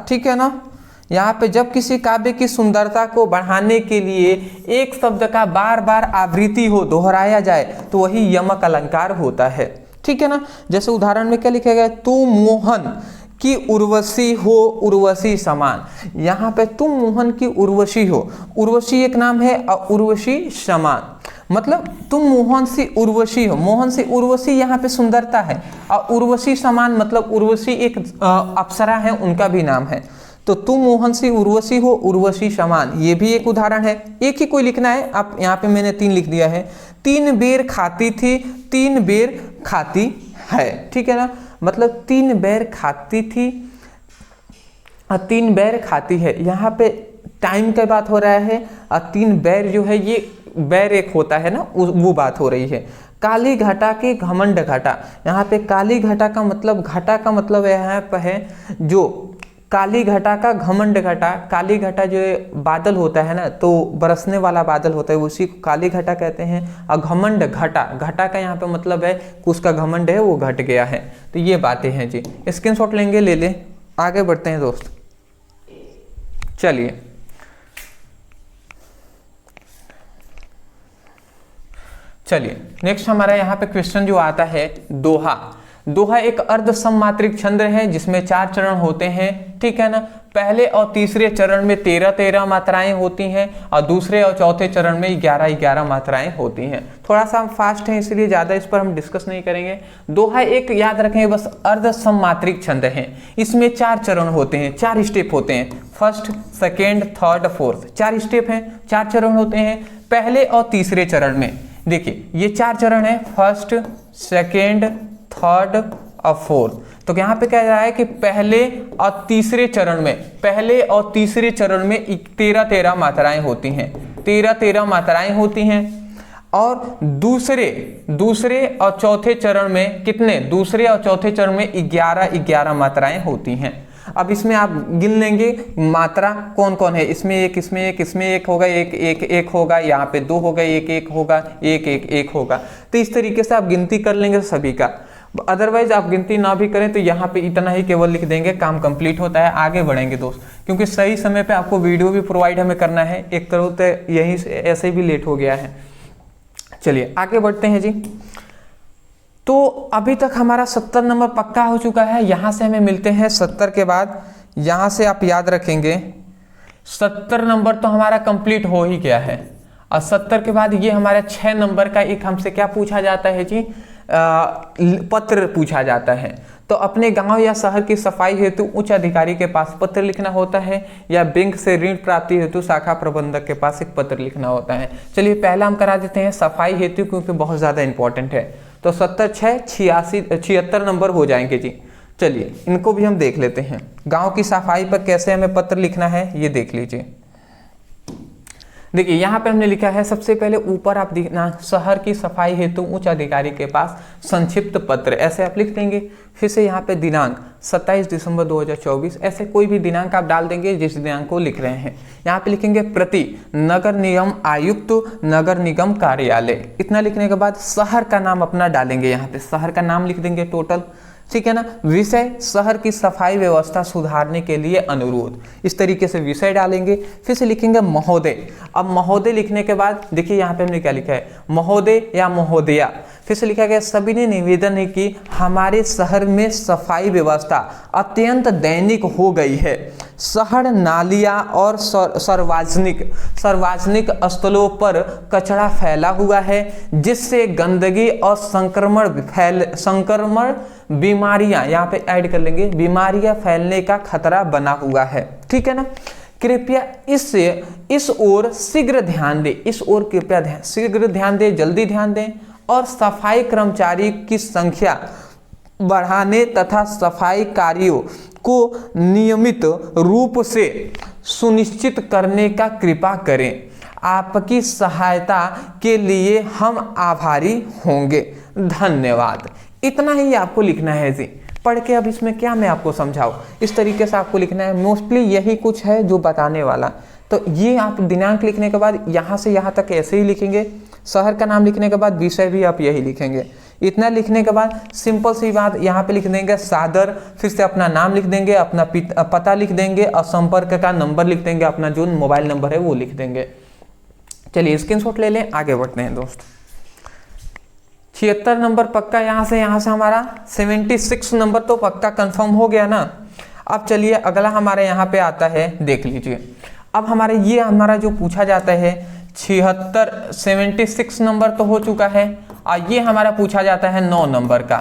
ठीक है ना, यहाँ पे जब किसी काव्य की सुंदरता को बढ़ाने के लिए एक शब्द का बार बार आवृत्ति हो, दोहराया जाए, तो वही यमक अलंकार होता है। ठीक है ना। जैसे उदाहरण में क्या लिखा गया, तू मोहन की उर्वशी हो उर्वशी समान। यहाँ पे तुम मोहन की उर्वशी हो, उर्वशी एक नाम है और उर्वशी समान, मतलब तुम मोहन से उर्वशी हो, मोहन से उर्वशी यहाँ पे सुंदरता है, और उर्वशी समान मतलब उर्वशी एक अप्सरा है, उनका भी नाम है। तो तुम मोहन से उर्वशी हो उर्वशी समान, ये भी एक उदाहरण है। एक ही कोई लिखना है, आप यहाँ पे मैंने 3 लिख दिया है। 3 बेर खाती थी 3 बेर खाती है। ठीक है ना, मतलब 3 बेर खाती थी और 3 बेर खाती है। यहाँ पे टाइम की बात हो रहा है, और 3 बेर जो है ये बैर एक होता है ना, वो बात हो रही है। काली घटा के घमंड घटा, यहाँ पे काली घटा का मतलब, घटा का मतलब यहाँ पे है जो काली घटा का घमंड घटा। काली घटा जो बादल होता है ना, तो बरसने वाला बादल होता है, उसी को काली घटा कहते हैं। और घमंड घटा, घटा का यहाँ पे मतलब है कि उसका घमंड है वो घट गया है। तो ये बातें हैं जी, स्क्रीनशॉट लेंगे, ले लें, आगे बढ़ते हैं दोस्त। चलिए नेक्स्ट हमारा यहाँ पे क्वेश्चन जो आता है, दोहा। दोहा एक अर्ध सममात्रिक छंद है जिसमें 4 चरण होते हैं। ठीक है ना। पहले और तीसरे चरण में 13-13 मात्राएं होती हैं, और दूसरे और चौथे चरण में 11-11 मात्राएं होती हैं। थोड़ा सा हम फास्ट हैं, इसलिए ज़्यादा इस पर हम डिस्कस नहीं करेंगे। दोहा एक, याद रखें बस, अर्ध सममात्रिक छंद है। इसमें 4 चरण होते हैं, 4 स्टेप होते हैं। First, second, third, fourth, 4 step हैं, 4 चरण होते हैं पहले और तीसरे चरण में। देखिए ये 4 चरण है, फर्स्ट, सेकेंड, थर्ड और फोर्थ। तो यहाँ पे कह रहा है कि पहले और तीसरे चरण में, पहले और तीसरे चरण में 13-13 मात्राएं होती हैं, 13-13 मात्राएं होती हैं। और दूसरे और चौथे चरण में कितने, दूसरे और चौथे चरण में 11-11 मात्राएं होती हैं। अब इसमें आप गिन लेंगे मात्रा कौन कौन है। इसमें एक होगा, एक होगा, यहाँ पे 2 होगा, एक होगा, एक होगा। तो इस तरीके से आप गिनती कर लेंगे सभी का। अदरवाइज आप गिनती ना भी करें तो यहाँ पे इतना ही केवल लिख देंगे, काम कंप्लीट होता है। आगे बढ़ेंगे दोस्त, क्योंकि सही समय पे आपको वीडियो भी प्रोवाइड हमें करना है। एक तरह तो यही ऐसे भी लेट हो गया है। चलिए आगे बढ़ते हैं जी। तो अभी तक हमारा 70 नंबर पक्का हो चुका है। यहाँ से हमें मिलते हैं 70 के बाद। यहाँ से आप याद रखेंगे 70 नंबर तो हमारा कंप्लीट हो ही गया है। और 70 के बाद ये हमारा 6 नंबर का एक हमसे क्या पूछा जाता है जी, पत्र पूछा जाता है। तो अपने गांव या शहर की सफाई हेतु उच्च अधिकारी के पास पत्र लिखना होता है, या बैंक से ऋण प्राप्ति हेतु शाखा प्रबंधक के पास एक पत्र लिखना होता है। चलिए पहला हम करा देते हैं सफाई हेतु, क्योंकि बहुत ज़्यादा इंपॉर्टेंट है। तो 70, 6, 76 नंबर हो जाएंगे जी। चलिए इनको भी हम देख लेते हैं। गांव की सफाई पर कैसे हमें पत्र लिखना है ये देख लीजिए। देखिए यहाँ पे हमने लिखा है, सबसे पहले ऊपर आप देखना, शहर की सफाई हेतु उच्च अधिकारी के पास संक्षिप्त पत्र, ऐसे आप लिख देंगे। फिर से यहाँ पे दिनांक 27 दिसंबर 2024, ऐसे कोई भी दिनांक आप डाल देंगे जिस दिनांक को लिख रहे हैं। यहाँ पे लिखेंगे प्रति नगर निगम आयुक्त नगर निगम कार्यालय। इतना लिखने के बाद शहर का नाम अपना डालेंगे, यहाँ पे शहर का नाम लिख देंगे टोटल। ठीक है ना। विषय शहर की सफाई व्यवस्था सुधारने के लिए अनुरोध, इस तरीके से विषय डालेंगे। फिर से लिखेंगे महोदय। अब महोदय लिखने के बाद देखिए यहाँ पे हमने क्या लिखा है, महोदय या महोदया। फिर से लिखा गया सभी ने निवेदन है कि हमारे शहर में सफाई व्यवस्था अत्यंत दैनिक हो गई है। शहर नालियाँ और सार्वजनिक स्थलों पर कचरा फैला हुआ है, जिससे गंदगी और संक्रमण बीमारियां, यहाँ पे ऐड कर लेंगे, बीमारियां फैलने का खतरा बना हुआ है। ठीक है ना। कृपया इस ओर शीघ्र ध्यान दें, इस ओर कृपया शीघ्र ध्यान दें, जल्दी ध्यान दें। और सफाई कर्मचारी की संख्या बढ़ाने तथा सफाई कार्यों को नियमित रूप से सुनिश्चित करने का कृपा करें। आपकी सहायता के लिए हम आभारी होंगे, धन्यवाद। इतना ही आपको लिखना है जी। पढ़ के अब इसमें क्या मैं आपको समझाऊं, इस तरीके से आपको लिखना है। मोस्टली यही कुछ है जो बताने वाला। तो ये आप दिनांक लिखने के बाद यहाँ से यहाँ तक ऐसे ही लिखेंगे। शहर का नाम लिखने के बाद विषय भी आप यही लिखेंगे। इतना लिखने के बाद सिंपल सी बात यहाँ पे लिख देंगे सादर, फिर से अपना नाम लिख देंगे, अपना पता लिख देंगे और संपर्क का नंबर लिख देंगे, अपना जो मोबाइल नंबर है वो लिख देंगे। चलिए स्क्रीनशॉट ले लें, आगे बढ़ते हैं दोस्त। 76 नंबर पक्का, यहाँ से हमारा 76 नंबर तो पक्का कंफर्म हो गया ना। अब चलिए अगला हमारे यहाँ पे आता है, देख लीजिए। अब हमारा जो पूछा जाता है 76 नंबर तो हो चुका है, और ये हमारा पूछा जाता है 9 नंबर का।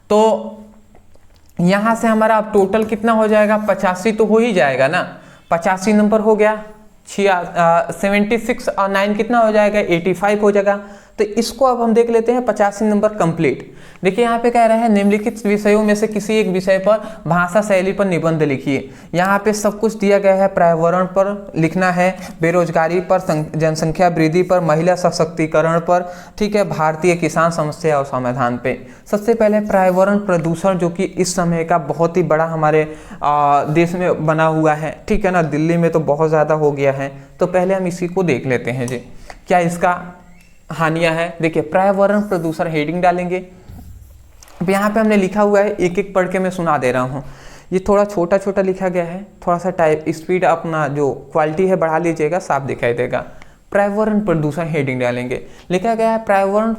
तो यहाँ से हमारा अब टोटल कितना हो जाएगा, 85 तो हो ही जाएगा ना। 85 नंबर हो गया, 76 और 9 कितना हो जाएगा, 85 हो जाएगा। तो इसको अब हम देख लेते हैं 85 नंबर कंप्लीट। देखिए यहाँ पे कह रहा है निम्नलिखित विषयों में से किसी एक विषय पर भाषा शैली पर निबंध लिखिए। यहाँ पे सब कुछ दिया गया है, पर्यावरण पर लिखना है, बेरोजगारी पर, जनसंख्या वृद्धि पर, महिला सशक्तिकरण पर, ठीक है, भारतीय किसान समस्या और समाधान पे। सबसे पहले पर्यावरण प्रदूषण, जो कि इस समय का बहुत ही बड़ा हमारे देश में बना हुआ है, ठीक है ना, दिल्ली में तो बहुत ज़्यादा हो गया है। तो पहले हम इसी को देख लेते हैं जी, क्या इसका हानियां है। देखिए पर्यावरण प्रदूषण हेडिंग डालेंगे। अब यहाँ पे हमने लिखा हुआ है, एक एक पढ़ के मैं सुना दे रहा हूँ। ये थोड़ा छोटा छोटा लिखा गया है, थोड़ा सा टाइप स्पीड अपना जो क्वालिटी है बढ़ा लीजिएगा, साफ दिखाई देगा। पर्यावरण प्रदूषण हेडिंग डालेंगे। लिखा गया है पर्यावरण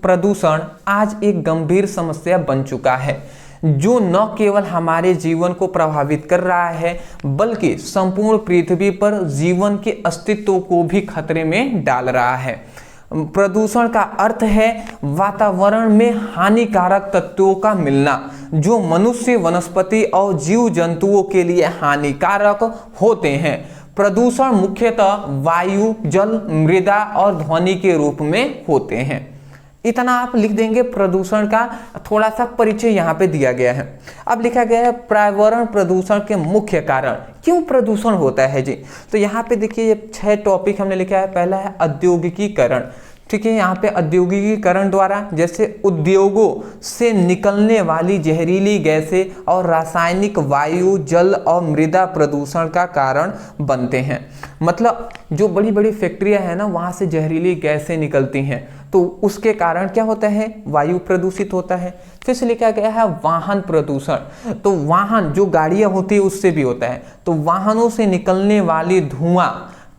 प्रदूषण आज एक गंभीर समस्या बन चुका है, जो न केवल हमारे जीवन को प्रभावित कर रहा है बल्कि संपूर्ण पृथ्वी पर जीवन के अस्तित्व को भी खतरे में डाल रहा है। प्रदूषण का अर्थ है वातावरण में हानिकारक तत्वों का मिलना, जो मनुष्य, वनस्पति और जीव जंतुओं के लिए हानिकारक होते हैं। प्रदूषण मुख्यतः वायु, जल, मृदा और ध्वनि के रूप में होते हैं। इतना आप लिख देंगे। प्रदूषण का थोड़ा सा परिचय यहाँ पे दिया गया है। अब लिखा गया है पर्यावरण प्रदूषण के मुख्य कारण, क्यों प्रदूषण होता है जी। तो यहाँ पे देखिए 6 टॉपिक हमने लिखा है। पहला है औद्योगिकीकरण, ठीक है। यहाँ पे औद्योगिकीकरण द्वारा जैसे उद्योगों से निकलने वाली जहरीली गैसें और रासायनिक वायु, जल और मृदा प्रदूषण का कारण बनते हैं। मतलब जो बड़ी बड़ी फैक्ट्रियां हैं ना, वहाँ से जहरीली गैसें निकलती हैं, तो उसके कारण क्या होता है, वायु प्रदूषित होता है। फिर से लिखा गया है वाहन प्रदूषण, तो वाहन जो गाड़ियाँ होती है उससे भी होता है। तो वाहनों से निकलने वाली धुआं,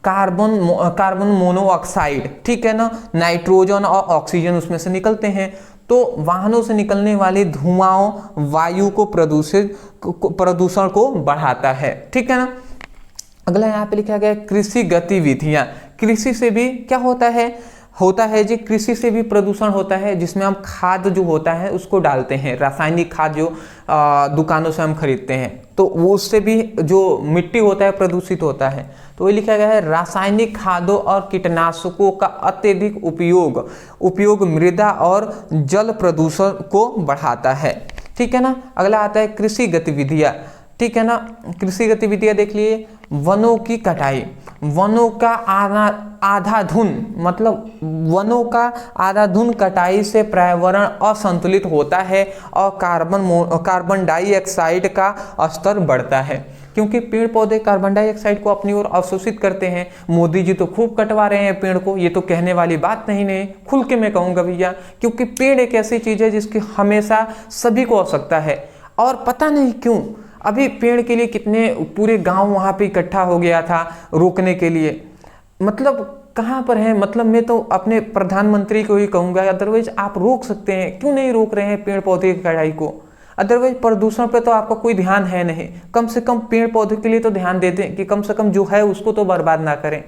कार्बन मोनोऑक्साइड, ठीक है ना, नाइट्रोजन और ऑक्सीजन उसमें से निकलते हैं। तो वाहनों से निकलने वाली धुआं वायु को प्रदूषण को बढ़ाता है, ठीक है ना। अगला यहाँ पे लिखा गया कृषि गतिविधियां। कृषि से भी क्या होता है जी, कृषि से भी प्रदूषण होता है, जिसमें हम खाद जो होता है उसको डालते हैं, रासायनिक खाद जो दुकानों से हम खरीदते हैं, तो वो उससे भी जो मिट्टी होता है प्रदूषित होता है। तो ये लिखा गया है रासायनिक खादों और कीटनाशकों का अत्यधिक उपयोग मृदा और जल प्रदूषण को बढ़ाता है, ठीक है ना। अगला आता है कृषि गतिविधियाँ, ठीक है ना। कृषि गतिविधियाँ देख लिए। वनों की कटाई, वनों का आधाधुन कटाई से पर्यावरण असंतुलित होता है और कार्बन डाइऑक्साइड का स्तर बढ़ता है, क्योंकि पेड़ पौधे कार्बन डाइऑक्साइड को अपनी ओर अवशोषित करते हैं। मोदी जी तो खूब कटवा रहे हैं पेड़ को, ये तो कहने वाली बात नहीं, खुल के मैं कहूँगा भैया, क्योंकि पेड़ एक ऐसी चीज़ है जिसकी हमेशा सभी को आवश्यकता है। और पता नहीं क्यों अभी पेड़ के लिए कितने पूरे गांव वहाँ पे इकट्ठा हो गया था रोकने के लिए। मतलब कहाँ पर है, मतलब मैं तो अपने प्रधानमंत्री को ही कहूँगा, अदरवाइज आप रोक सकते हैं, क्यों नहीं रोक रहे हैं पेड़ पौधे की कटाई को। अदरवाइज प्रदूषण पे तो आपका कोई ध्यान है नहीं, कम से कम पेड़ पौधे के लिए तो ध्यान दे दें कि कम से कम जो है उसको तो बर्बाद ना करें,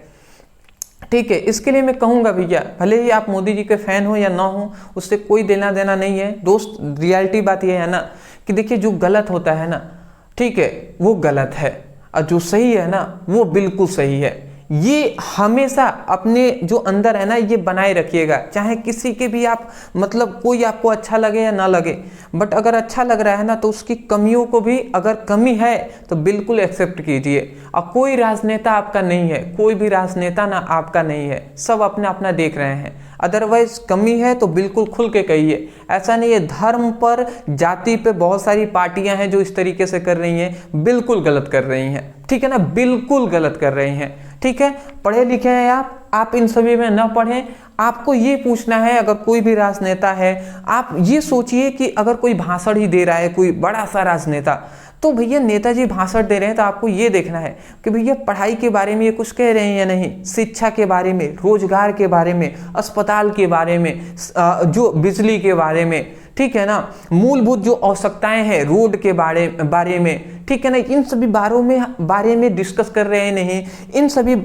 ठीक है। इसके लिए मैं कहूँगा भैया, भले ही आप मोदी जी के फैन हो या ना हो, उससे कोई देना देना नहीं है दोस्त। रियलिटी बात यह है ना कि देखिए जो गलत होता है ना, ठीक है, वो गलत है, और जो सही है ना वो बिल्कुल सही है। ये हमेशा अपने जो अंदर है ना ये बनाए रखिएगा, चाहे किसी के भी आप मतलब कोई आपको अच्छा लगे या ना लगे, बट अगर अच्छा लग रहा है ना तो उसकी कमियों को भी, अगर कमी है तो बिल्कुल एक्सेप्ट कीजिए। और कोई राजनेता आपका नहीं है, कोई भी राजनेता ना आपका नहीं है, सब अपना अपना देख रहे हैं। अदरवाइज कमी है तो बिल्कुल खुल के कहिए। ऐसा नहीं है धर्म पर, जाति पे बहुत सारी पार्टियां हैं जो इस तरीके से कर रही हैं, बिल्कुल गलत कर रही हैं, ठीक है ना, बिल्कुल गलत कर रही हैं। ठीक है, पढ़े लिखे हैं आप इन सभी में न पढ़ें। आपको ये पूछना है, अगर कोई भी राजनेता है, आप ये सोचिए कि अगर कोई भाषण ही दे रहा है, कोई बड़ा सा राजनेता, तो भैया नेताजी भाषण दे रहे हैं तो आपको ये देखना है कि भैया पढ़ाई के बारे में ये कुछ कह रहे हैं या नहीं, शिक्षा के बारे में, रोजगार के बारे में, अस्पताल के बारे में, जो बिजली के बारे में, ठीक है ना, मूलभूत जो आवश्यकताएं हैं रोड के बारे में, ठीक है ना, इन सभी बारे में डिस्कस कर रहे हैं नहीं, इन सभी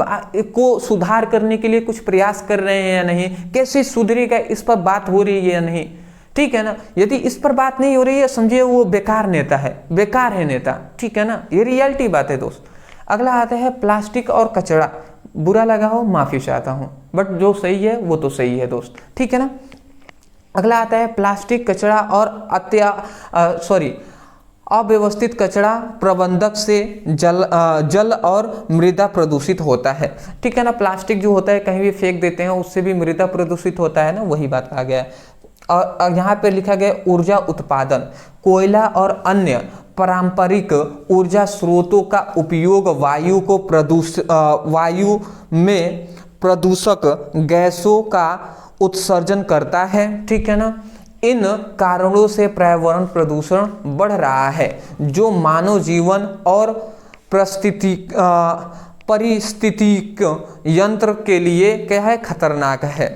को सुधार करने के लिए कुछ प्रयास कर रहे हैं या नहीं, कैसे सुधरेगा इस पर बात हो रही है या नहीं, ठीक है ना। यदि इस पर बात नहीं हो रही है, समझिए वो बेकार नेता है, बेकार है नेता, ठीक है ना, ये रियलिटी बात है दोस्त। अगला आता है प्लास्टिक और कचरा। बुरा लगा हो माफी चाहता हूं, बट जो सही है वो तो सही है दोस्त, ठीक है ना। अगला आता है प्लास्टिक, कचरा और अव्यवस्थित कचरा प्रबंधक से जल और मृदा प्रदूषित होता है, ठीक है ना। प्लास्टिक जो होता है कहीं भी फेंक देते हैं, उससे भी मृदा प्रदूषित होता है ना, वही बात कहा गया है। और यहाँ पे लिखा गया ऊर्जा उत्पादन, कोयला और अन्य पारंपरिक ऊर्जा स्रोतों का उपयोग वायु में प्रदूषक गैसों का उत्सर्जन करता है, ठीक है ना। इन कारणों से पर्यावरण प्रदूषण बढ़ रहा है, जो मानव जीवन और पारिस्थितिक यंत्र के लिए क्या है, खतरनाक है।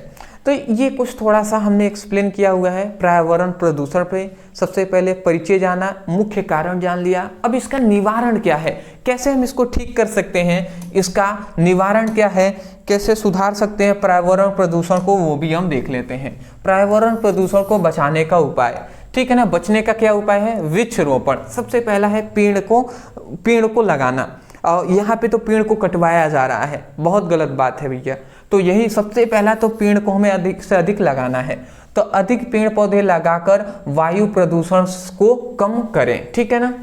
तो ये कुछ थोड़ा सा हमने एक्सप्लेन किया हुआ है पर्यावरण प्रदूषण पे। सबसे पहले परिचय जाना, मुख्य कारण जान लिया। अब इसका निवारण क्या है, कैसे हम इसको ठीक कर सकते हैं, इसका निवारण क्या है, कैसे सुधार सकते हैं पर्यावरण प्रदूषण को, वो भी हम देख लेते हैं। पर्यावरण प्रदूषण को बचाने का उपाय, ठीक है ना। बचने का क्या उपाय है, वृक्षारोपण। सबसे पहला है पेड़ को लगाना। और यहाँ पे तो पेड़ को कटवाया जा रहा है, बहुत गलत बात है भैया। तो यही सबसे पहला तो पेड़ को हमें अधिक से अधिक लगाना है। तो अधिक पेड़ पौधे लगाकर वायु प्रदूषण को कम करें, ठीक है ना।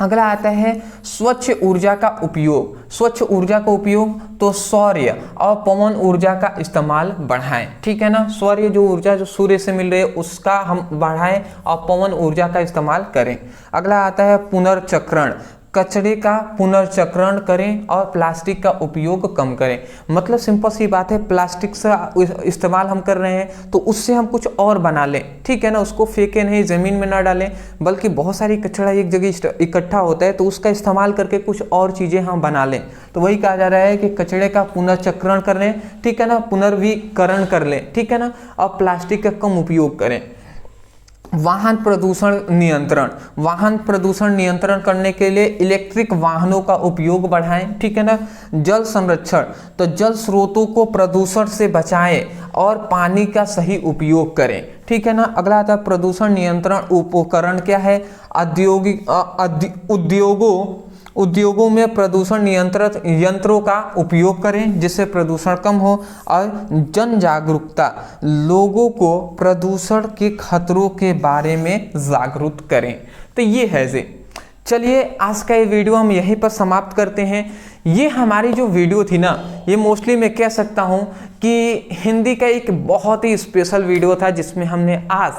अगला आता है स्वच्छ ऊर्जा का उपयोग। स्वच्छ ऊर्जा का उपयोग तो सौर्य और पवन ऊर्जा का इस्तेमाल बढ़ाएं, ठीक है ना। सौर्य जो ऊर्जा जो सूर्य से मिल रही है उसका हम बढ़ाएं और पवन ऊर्जा का इस्तेमाल करें। अगला आता है पुनर्चक्रण। कचरे का पुनर्चक्रण करें और प्लास्टिक का उपयोग कम करें। मतलब सिंपल सी बात है, प्लास्टिक से इस्तेमाल हम कर रहे हैं तो उससे हम कुछ और बना लें, ठीक है ना। उसको फेंके नहीं, ज़मीन में ना डालें, बल्कि बहुत सारी कचरा एक जगह इकट्ठा होता है तो उसका इस्तेमाल करके कुछ और चीज़ें हम बना लें। तो वही कहा जा रहा है कि कचरे का पुनर्चक्रण कर लें, ठीक है ना, पुनर्वीकरण कर लें, ठीक है ना, और प्लास्टिक का कम उपयोग करें। वाहन प्रदूषण नियंत्रण। वाहन प्रदूषण नियंत्रण करने के लिए इलेक्ट्रिक वाहनों का उपयोग बढ़ाएं, ठीक है ना। जल संरक्षण, तो जल स्रोतों को प्रदूषण से बचाएं और पानी का सही उपयोग करें, ठीक है ना। अगला आता है प्रदूषण नियंत्रण उपकरण क्या है, उद्योगों में प्रदूषण नियंत्रण यंत्रों का उपयोग करें जिससे प्रदूषण कम हो। और जन जागरूकता, लोगों को प्रदूषण के खतरों के बारे में जागरूक करें। तो ये है जी। चलिए आज का ये वीडियो हम यहीं पर समाप्त करते हैं। ये हमारी जो वीडियो थी ना, ये मोस्टली मैं कह सकता हूँ कि हिंदी का एक बहुत ही स्पेशल वीडियो था, जिसमें हमने आज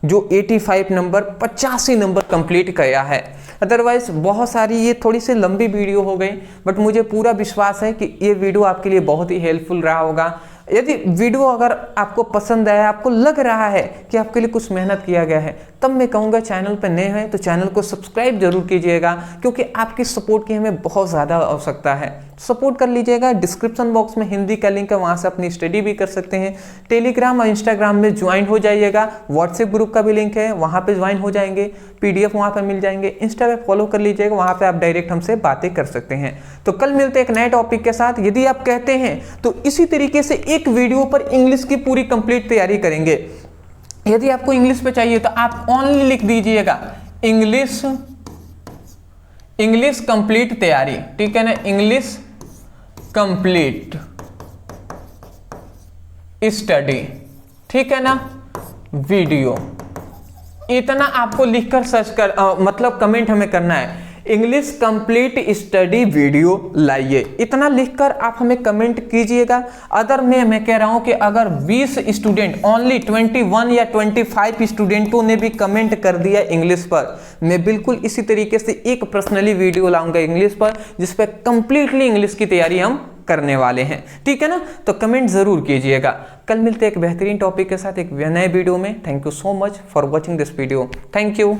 जो 85 नंबर 85 नंबर कंप्लीट किया है। अदरवाइज बहुत सारी ये थोड़ी सी लंबी वीडियो हो गई, बट मुझे पूरा विश्वास है कि ये वीडियो आपके लिए बहुत ही हेल्पफुल रहा होगा। यदि वीडियो अगर आपको पसंद आया, आपको लग रहा है कि आपके लिए कुछ मेहनत किया गया है, तब मैं कहूँगा चैनल पर नए हैं तो चैनल को सब्सक्राइब जरूर कीजिएगा, क्योंकि आपकी सपोर्ट की हमें बहुत ज़्यादा आवश्यकता है। सपोर्ट कर लीजिएगा। डिस्क्रिप्शन बॉक्स में हिंदी का लिंक है, वहाँ से अपनी स्टडी भी कर सकते हैं। टेलीग्राम और इंस्टाग्राम में ज्वाइन हो जाइएगा। व्हाट्सएप ग्रुप का भी लिंक है, वहाँ पर ज्वाइन हो जाएंगे। PDF वहाँ पर मिल जाएंगे। इंस्टा पे फॉलो कर लीजिएगा, वहाँ पे आप डायरेक्ट हमसे बातें कर सकते हैं। तो कल मिलते हैं एक नए टॉपिक के साथ। यदि आप कहते हैं तो इसी तरीके से एक वीडियो पर इंग्लिश की पूरी कंप्लीट तैयारी करेंगे। यदि आपको इंग्लिश पे चाहिए तो आप ओनली लिख दीजिएगा इंग्लिश कंप्लीट तैयारी, ठीक है ना, इंग्लिश कंप्लीट स्टडी, ठीक है ना, वीडियो। इतना आपको लिखकर सर्च कर मतलब कमेंट हमें करना है, इंग्लिश कंप्लीट स्टडी वीडियो लाइए। इतना लिखकर आप हमें कमेंट कीजिएगा। अदर मैं कह रहा हूं कि अगर 20 स्टूडेंट, ओनली 21 या 25 स्टूडेंटों ने भी कमेंट कर दिया इंग्लिश पर, मैं बिल्कुल इसी तरीके से एक पर्सनली वीडियो लाऊंगा इंग्लिश पर, जिस पर कंप्लीटली इंग्लिश की तैयारी हम करने वाले हैं, ठीक है ना। तो कमेंट जरूर कीजिएगा। कल मिलते हैं एक बेहतरीन टॉपिक के साथ एक नए वीडियो में। Thank you so much for watching this video. Thank you.